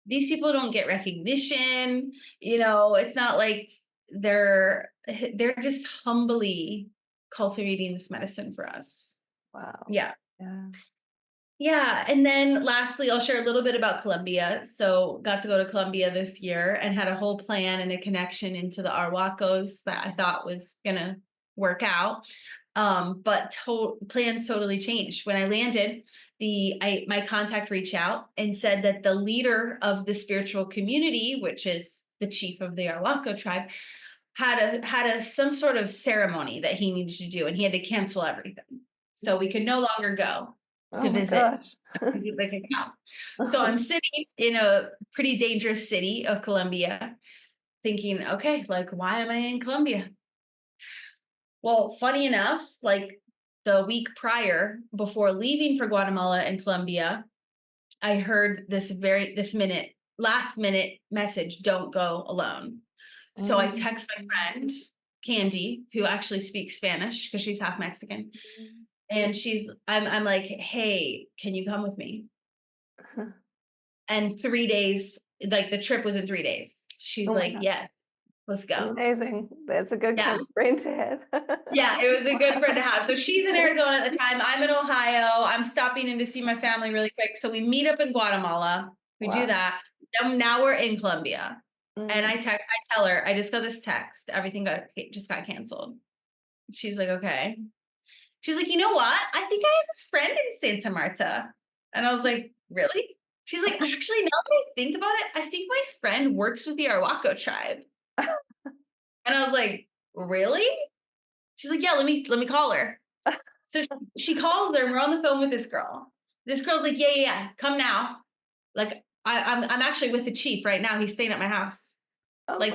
people don't get recognition. It's not like they're just humbly cultivating this medicine for us. Wow. Yeah. Yeah. Yeah, and then lastly, I'll share a little bit about Colombia. So got to go to Colombia this year and had a whole plan and a connection into the Arhuacos that I thought was gonna work out. But plans totally changed. When I landed, my contact reached out and said that the leader of the spiritual community, which is the chief of the Arhuaco tribe, had some sort of ceremony that he needed to do, and he had to cancel everything. So we could no longer go Oh to my visit gosh. the cacao. So I'm sitting in a pretty dangerous city of Colombia thinking, okay, like, why am I in Colombia? Well, funny enough, like the week prior, before leaving for Guatemala and Colombia, I heard this last minute message, don't go alone. So I text my friend, Candy, who actually speaks Spanish because she's half Mexican. And I'm like, hey, can you come with me? And 3 days, like the trip was in 3 days. She's Oh my like, God. yeah, let's go. Amazing. That's a good Yeah. kind of friend to have. Yeah, it was a good friend to have. So she's in Arizona at the time. I'm in Ohio. I'm stopping in to see my family really quick. So we meet up in Guatemala. We do Wow. that. Now we're in Colombia. And Mm. I tell her, I just got this text. Everything just got canceled. She's like, okay. She's like, you know what? I think I have a friend in Santa Marta. And I was like, really? She's like, actually, now that I think about it, I think my friend works with the Arhuaco tribe. And I was like, really? She's like, yeah, let me call her. So she calls her and we're on the phone with this girl. This girl's like, yeah, come now. Like, I'm actually with the chief right now. He's staying at my house. Oh my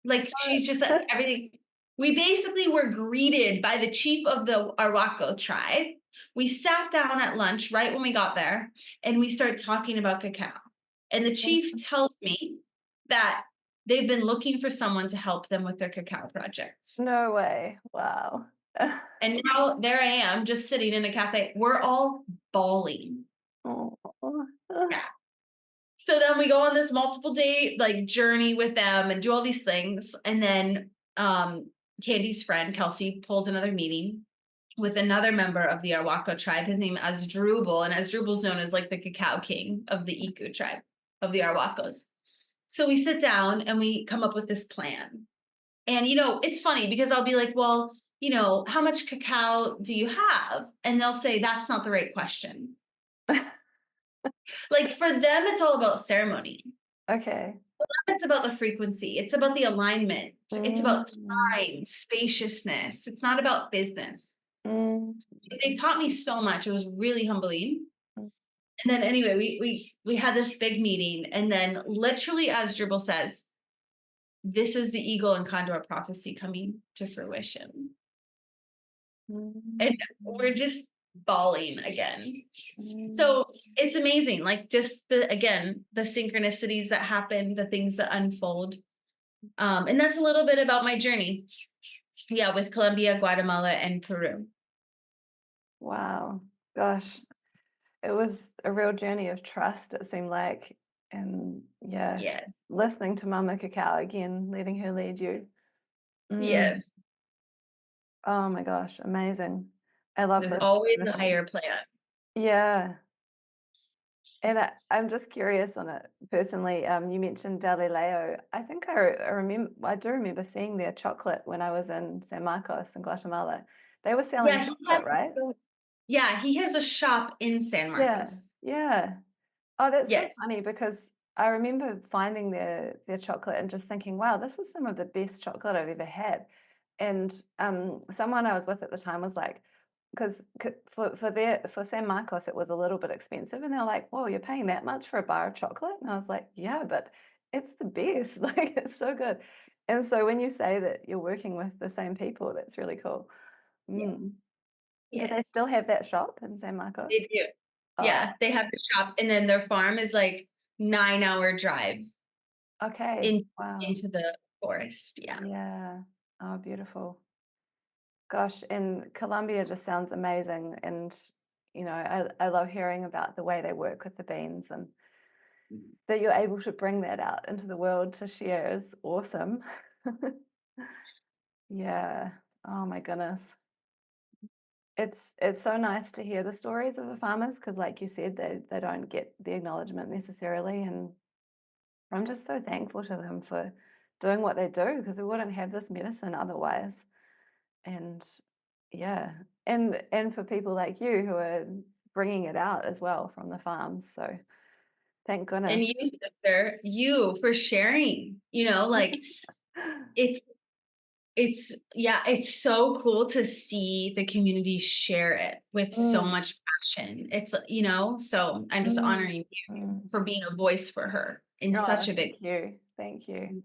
Like, gosh. she's just at everything. We basically were greeted by the chief of the Arhuaco tribe. We sat down at lunch right when we got there and we start talking about cacao. And the chief tells me that they've been looking for someone to help them with their cacao project. No way. Wow. And now there I am just sitting in a cafe. We're all bawling. Oh. Yeah. So then we go on this multiple day like journey with them and do all these things. And then Candy's friend Kelsey pulls another meeting with another member of the Arhuaco tribe. His name is Asdrubal, and Asdrubal's known as like the cacao king of the Iku tribe of the Arhuacos. So we sit down and we come up with this plan. And it's funny because I'll be like, well, how much cacao do you have? And they'll say that's not the right question. Like for them, it's all about ceremony. Okay. It's about the frequency. It's about the alignment. It's about Mm. time, spaciousness. It's not about business. Mm. They taught me so much. It was really humbling. And then anyway, we had this big meeting, and then literally, as Dribble says, this is the eagle and condor prophecy coming to fruition. And we're just bawling again. So it's amazing, like just the synchronicities that happen, the things that unfold. And that's a little bit about my journey. Yeah, with Colombia, Guatemala, and Peru. Wow. Gosh. It was a real journey of trust, it seemed like. And yeah, Yes. listening to Mama Cacao again, letting her lead you. Yes. Oh my gosh, amazing. I love There's this always kind a of thing. higher plan. Yeah. And I'm just curious on it personally. You mentioned Galileo. I think I do remember seeing their chocolate when I was in San Marcos in Guatemala. They were selling Yeah, chocolate, right? he has a shop in San Yeah, Marcos. yeah. Oh, that's so Yes. funny because I remember finding their chocolate and just thinking, wow, this is some of the best chocolate I've ever had. And someone I was with at the time was like, because for San Marcos it was a little bit expensive, and they're like, whoa, you're paying that much for a bar of chocolate? And I was like, yeah, but it's the best. Like it's so good. And so when you say that you're working with the same people, that's really cool. Yes. Mm. Do they Yes. still have that shop in San They Marcos? do. Oh, Yeah, they have the shop, and then their farm is like 9-hour drive okay. in Wow. into the forest. Yeah. Yeah. Oh, beautiful. Gosh, and Colombia just sounds amazing. And, I love hearing about the way they work with the beans and that you're able to bring that out into the world to share is awesome. Yeah. Oh my goodness. It's so nice to hear the stories of the farmers because like you said, they don't get the acknowledgement necessarily. And I'm just so thankful to them for doing what they do because we wouldn't have this medicine otherwise. And yeah, and for people like you who are bringing it out as well from the farms. So thank And goodness. you, sister, you for sharing, like it's it's so cool to see the community share it with so Mm, much passion. It's, so I'm just mm, honoring you mm. for being a voice for her in Oh, such a big. thank you. Thank you.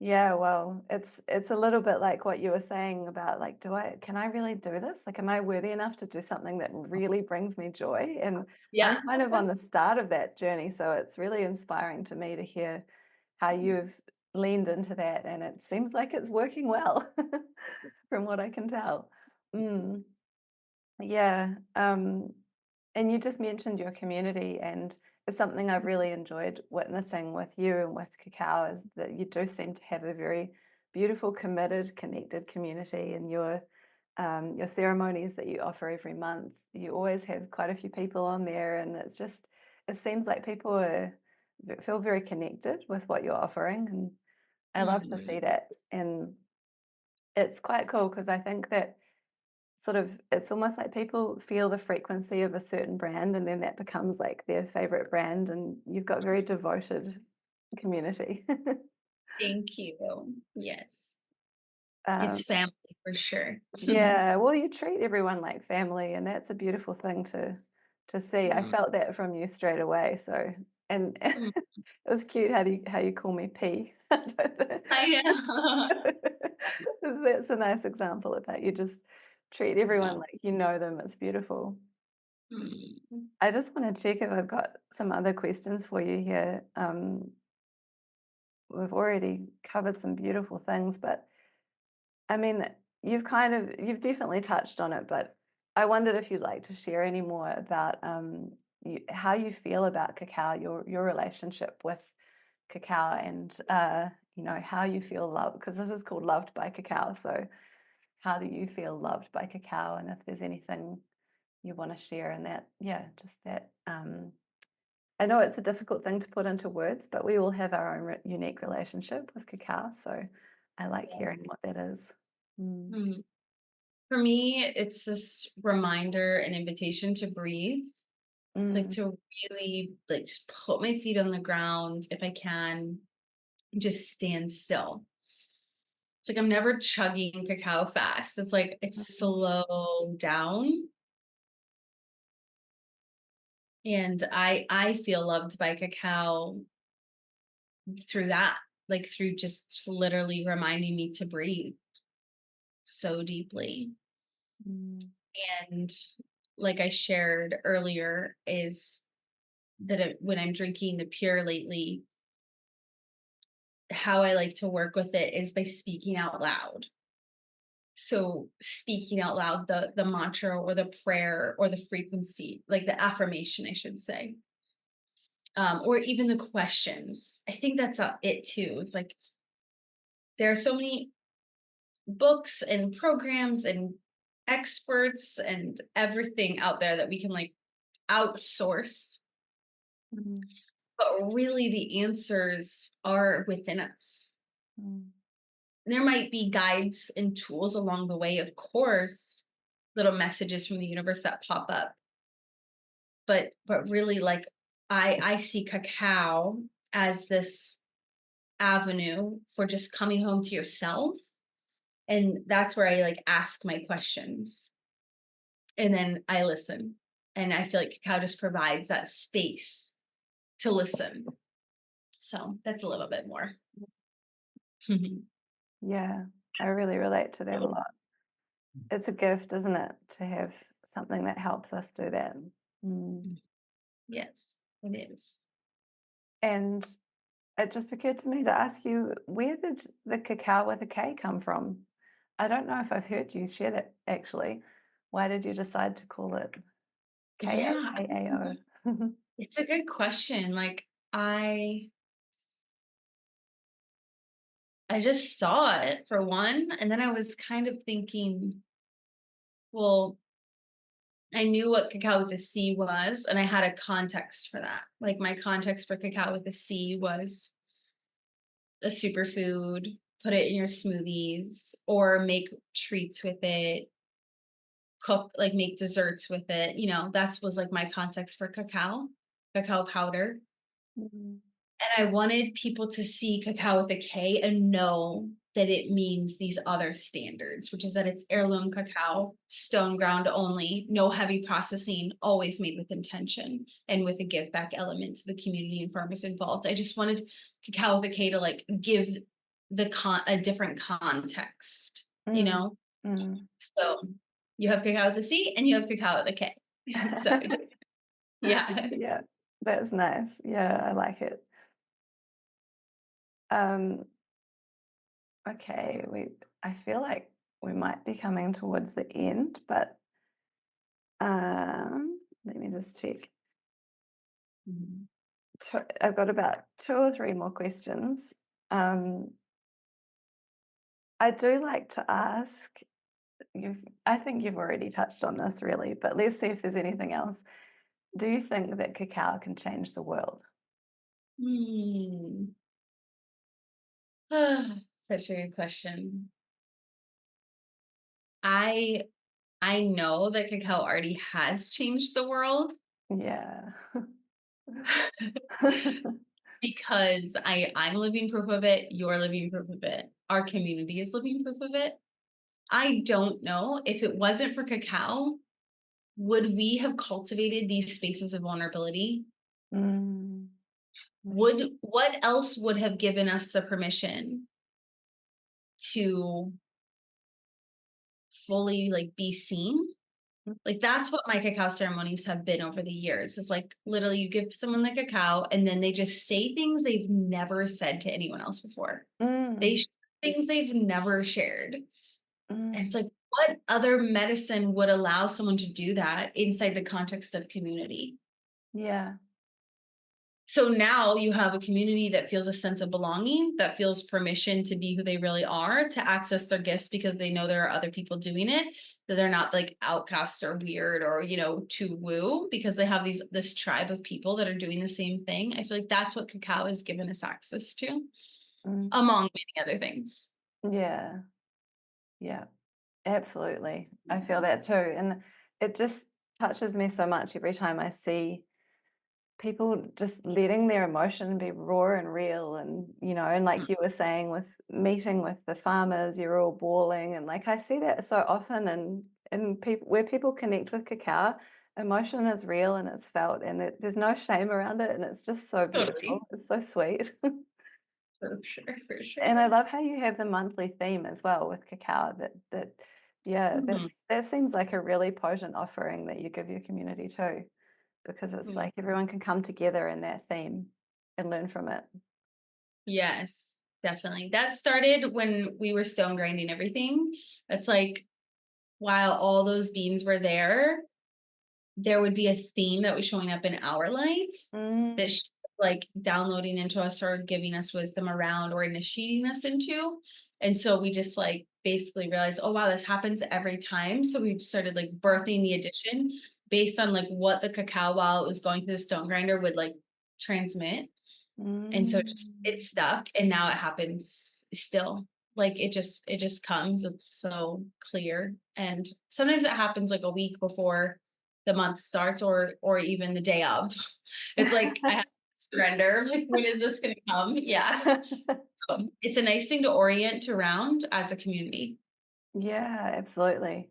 Yeah, well, it's a little bit like what you were saying about like, can I really do this? Like, am I worthy enough to do something that really brings me joy? And Yeah. I'm kind of on the start of that journey, so it's really inspiring to me to hear how you've leaned into that, and it seems like it's working well from what I can tell. Mm. Yeah. And you just mentioned your community, and it's something I've really enjoyed witnessing with you and with Cacao is that you do seem to have a very beautiful, committed, connected community. And your ceremonies that you offer every month, you always have quite a few people on there, and it seems like people feel very connected with what you're offering, and I love to see Mhm. that. And it's quite cool because I think that sort of it's almost like people feel the frequency of a certain brand and then that becomes like their favorite brand, and you've got very devoted community. Thank you. Yes. um, It's family for sure. yeah, well, you treat everyone like family, and that's a beautiful thing to see. I Mm, felt that from you straight away. So, and it mm. was cute how you call me P. I know. That's a nice example of that. You just treat everyone Aw. like you know them. It's beautiful. Mm. I just want to check if I've got some other questions for you here. We've already covered some beautiful things, but I mean, you've definitely touched on it, but I wondered if you'd like to share any more about how you feel about cacao, your relationship with cacao, and how you feel loved, because this is called Loved by Cacao. So, how do you feel loved by cacao, and if there's anything you want to share in that, yeah, just that. I know it's a difficult thing to put into words, but we all have our own unique relationship with cacao. So I like Yes. hearing what that is. Mm. Mm. For me, it's this reminder and invitation to breathe, like Mm. to really like just put my feet on the ground if I can, just stand still. It's like I'm never chugging cacao fast. It's like it's Mm. slow down. And I feel loved by cacao through that, like through just literally reminding me to breathe so deeply. Mm. And like I shared earlier, is that when I'm drinking the pure lately, how I like to work with it is by speaking out loud. So speaking out loud the mantra or the prayer or the frequency, like the affirmation, I should say, or even the questions. I think that's it too. It's like there are so many books and programs and experts and everything out there that we can like outsource, Mm. but really the answers are within us. Mm. There might be guides and tools along the way, of course, little messages from the universe that pop up, but really like I see cacao as this avenue for just coming home to yourself, and that's where I like ask my questions and then I listen. And I feel like cacao just provides that space to listen. So that's a little bit more. Yeah, I really relate to that a lot. It's a gift, isn't it, to have something that helps us do that. Mm. Yes, it is. And it just occurred to me to ask you, where did the cacao with a K come from? I don't know if I've heard you share that actually. Why did you decide to call it Yeah, KAKAO? it's a good question. Like I I just saw it for one, and then I was kind of thinking, well, I knew what cacao with a C was, and I had a context for that. Like my context for cacao with a C was a superfood, put it in your smoothies, or make treats with it, cook, like make desserts with it. That was like my context for cacao powder. Mm. And I wanted people to see cacao with a K and know that it means these other standards, which is that it's heirloom cacao, stone ground only, no heavy processing, always made with intention and with a give back element to the community and farmers involved. I just wanted cacao with a K to like give a different context, you Mm. know? Mm. So you have cacao with a C and you have cacao with a K. So yeah. Yeah, that's nice. Yeah, I like it. Um, okay, I feel like we might be coming towards the end, but Let me just check. Mhm. I've got about 2 or 3 more questions. Um, I do like to ask, I think you've already touched on this really, but let's see if there's anything else. Do you think that cacao can change the world? Hmm. Such a good question. I I know that cacao already has changed the world Yeah. because I'm living proof of it, you're living proof of it, our community is living proof of it. I don't know if it wasn't for cacao, would we have cultivated these spaces of vulnerability? Mm, mm, Would what else would have given us the permission to fully like be seen? mm, Like that's what my cacao ceremonies have been over the years. It's like literally you give someone the cacao and then they just say things they've never said to anyone else before. They mm, share things they've never shared. And it's mm. like, what other medicine would allow someone to do that inside the context of community? Yeah. So now you have a community that feels a sense of belonging, that feels permission to be who they really are, to access their gifts because they know there are other people doing it, that they're not like outcasts or weird or, too woo because they have this tribe of people that are doing the same thing. I feel like that's what cacao has given us access to, Mm, among many other things. yeah. Yeah. Absolutely. I feel that too. And it just touches me so much every time I see people just letting their emotion be raw and real. And Mm, like you were saying with meeting with the farmers, you're all bawling. And like I see that so often in people where people connect with cacao, emotion is real and it's felt and there's no shame around it. And it's just so beautiful. totally. It's so sweet. For sure, for And I sure. love how you have the monthly theme as well with cacao that yeah, Mhm. that seems like a really potent offering that you give your community too, because it's Mm. like everyone can come together in that theme and learn from it. Yes, definitely. That started when we were stone grinding everything. It's like while all those beans were there would be a theme that was showing up in our life that Mm, she was like downloading into us or giving us wisdom around or initiating us into. And so we just like basically realized, oh wow, this happens every time. So we started like wow. birthing the addition based on like what the cacao while it was going through the stone grinder would like transmit. And so it Mm, stuck and now it happens still. Like it just comes. It's so clear. And sometimes it happens like a week before the month starts or even the day of. It's like I have to surrender. Like when is this gonna come? Yeah. It's a nice thing to orient around as a community. yeah, absolutely.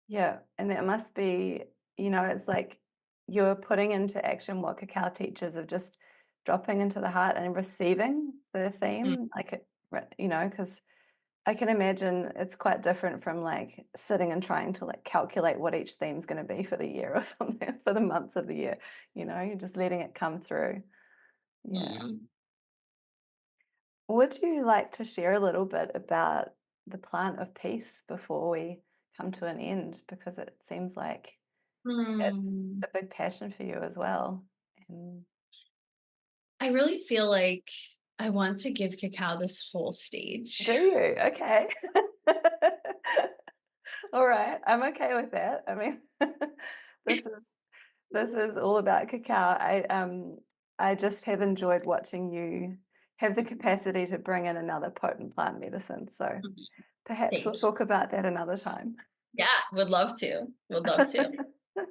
Yeah, and that must be, it's like you're putting into action what cacao teaches of just dropping into the heart and receiving the Mm, theme, like because I can imagine it's quite different from like sitting and trying to like calculate what each theme's going to be for the year or something for the months of the year. You're just letting it come through. Yeah. mm, Would you like to share a little bit about the plant of peace before we come to an end? Because it seems like it's mm. a big passion for you as well. And I really feel like I want to give cacao this whole do stage. you? Okay. All right. I'm okay with that. I mean, this is this is all about cacao. I just have enjoyed watching you have the capacity to bring in another potent plant medicine. So perhaps we'll Thank you. talk about that another time. Yeah, would love to. Would love to.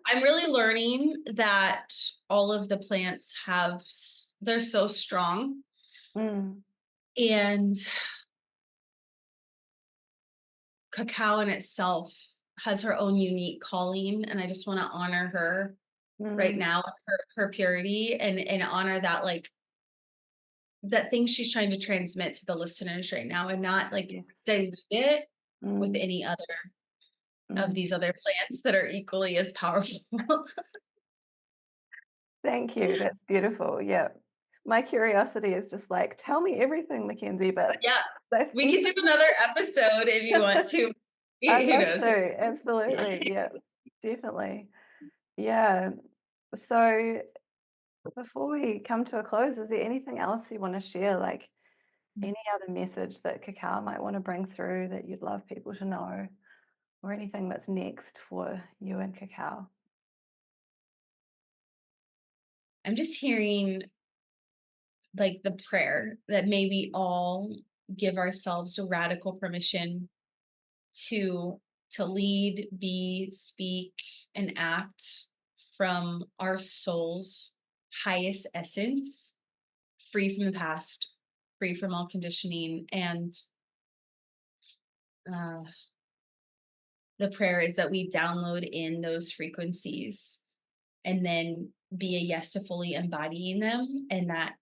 I'm really learning that all of the plants they're so strong Mm, and cacao in itself has her own unique calling and I just want to honor her right mm, now, her purity and honor that like that thing she's trying to transmit to the listeners right now and not like yes. dilute it with Mm, any other of mm. these other plants that are equally as powerful. Thank you. That's beautiful. Yeah. My curiosity is just like, tell me everything, Mackenzie, but Yeah, I we think could do another episode if you want to. I'd Who love knows? to. Absolutely. Yeah. definitely. Yeah. So before we come to a close, is there anything else you want to share? Like any other message that Cacao might want to bring through that you'd love people to know, or anything that's next for you and Cacao? I'm just hearing like the prayer that may we all give ourselves radical permission to lead, be, speak, and act from our soul's highest essence, free from the past, free from all conditioning. And uh, the prayer is that we download in those frequencies and then be a yes to fully embodying them, and that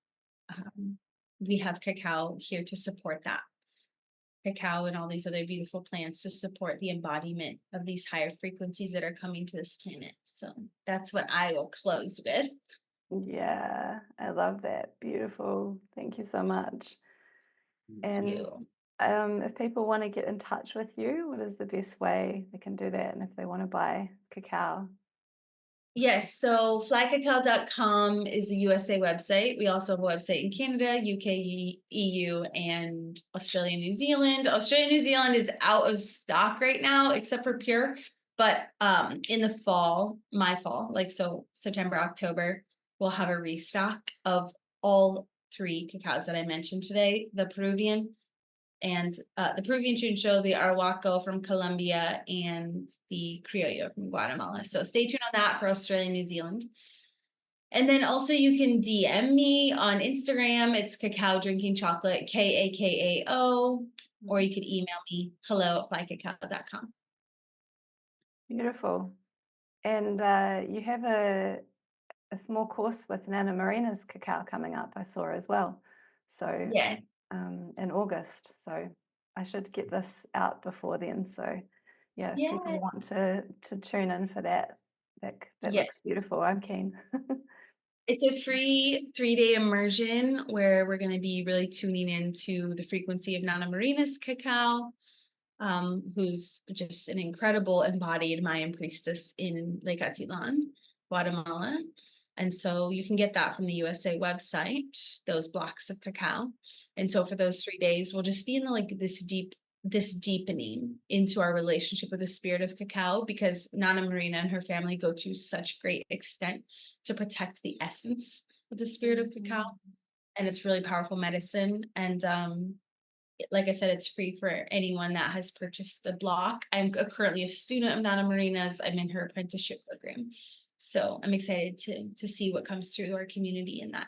we have Cacao here to support that. Cacao and all these other beautiful plants to support the embodiment of these higher frequencies that are coming to this planet. So that's what I will close with. Yeah, I love that. Beautiful. Thank you so much. Thank And you. if people want to get in touch with you, what is the best way they can do that? And if they want to buy Cacao? Yes, so flycacao.com is the USA website. We also have a website in Canada, UK, EU, and Australia, New Zealand. Australia, New Zealand is out of stock right now, except for Pure. But in the fall, my fall, like so September, October, we'll have a restock of all three cacaos that I mentioned today, the Peruvian, and the Peruvian Chuncho, the Arahuaco from Colombia, and the Criollo from Guatemala. So stay tuned on that for Australia and New Zealand. And then also you can DM me on Instagram. It's Cacao Drinking Chocolate, KAKAO, or you could email me hello@flycacao.com. Beautiful. And you have a small course with Nana Marina's Cacao coming up, I saw as well. So Yeah. in August. So I should get this out before then. So yeah, if people Yeah. want to tune in for that, that Yes. looks beautiful. I'm keen. It's a free 3-day immersion where we're going to be really tuning into the frequency of Nana Marina's cacao, who's just an incredible embodied Mayan priestess in Lake Atitlan, Guatemala. And so you can get that from the USA website, those blocks of cacao. And so for those 3 days, we'll just be in this deepening into our relationship with the spirit of cacao, because Nana Marina and her family go to such great extent to protect the essence of the spirit of cacao. And it's really powerful medicine. And like I said, it's free for anyone that has purchased the block. I'm currently a student of Nana Marina's. I'm in her apprenticeship program. So I'm excited to see what comes through our community in that.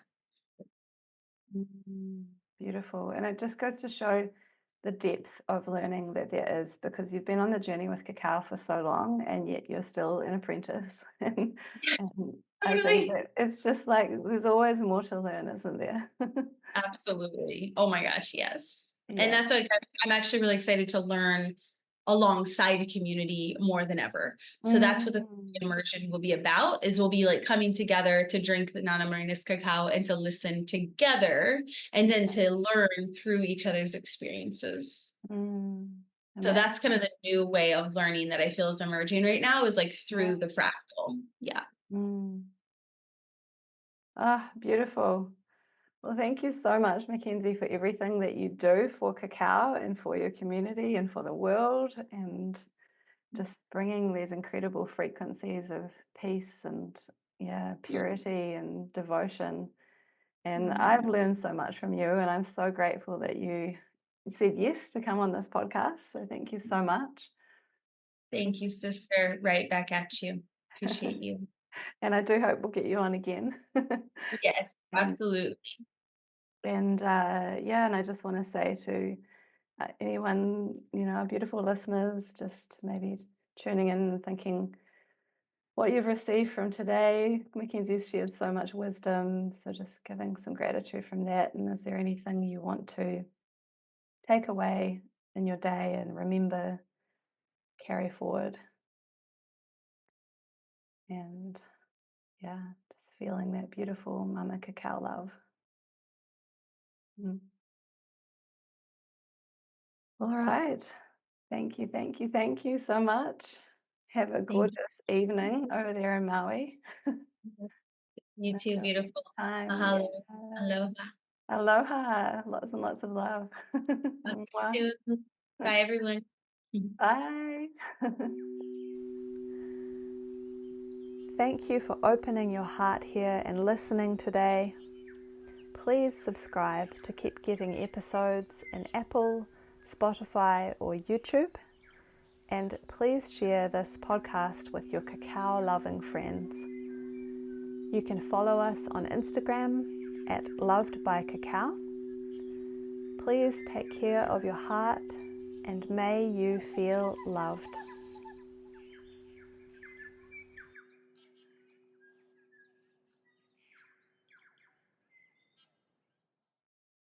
Beautiful. And it just goes to show the depth of learning that there is, because you've been on the journey with Cacao for so long and yet you're still an apprentice. and I think Totally. that it's just like there's always more to learn, isn't there? Absolutely. Oh my gosh, yes. And Yeah. that's like I'm actually really excited to learn alongside a community more than ever. So that's what the Mm. immersion will be about, is we'll be like coming together to drink the Nana Marina's cacao and to listen together and then to learn through each other's experiences. So that's kind Amazing. of the new way of learning that I feel is emerging right now, is like Yeah. through the fractal. Yeah. Ah, beautiful. Well, thank you so much, Makenzie, for everything that you do for Cacao and for your community and for the world, and just bringing these incredible frequencies of peace and, yeah, purity and devotion. And I've learned so much from you, and I'm so grateful that you said yes to come on this podcast. So thank you so much. Thank you, sister. Right back at you. Appreciate you. And I do hope we'll get you on again. Yes, and absolutely. yeah, and I just want to say to anyone, our beautiful listeners, just maybe tuning in and thinking what you've received from today. Mackenzie's shared so much wisdom, so just giving some gratitude from that. And is there anything you want to take away in your day and remember, carry forward? And yeah, just feeling that beautiful Mama Cacao love. Mm. All right. Thank you, thank you, thank you so much. Have a Thank gorgeous evening over there in Maui. you. You too, Until beautiful. next time. Mahalo. Yeah. Aloha. Aloha. Lots and lots of love. Talk Mwah. to you soon. Bye, everyone. Bye. Thank you for opening your heart here and listening today. Please subscribe to keep getting episodes in Apple, Spotify, or YouTube. And please share this podcast with your cacao loving friends. You can follow us on Instagram at Loved by Cacao. Please take care of your heart and may you feel loved.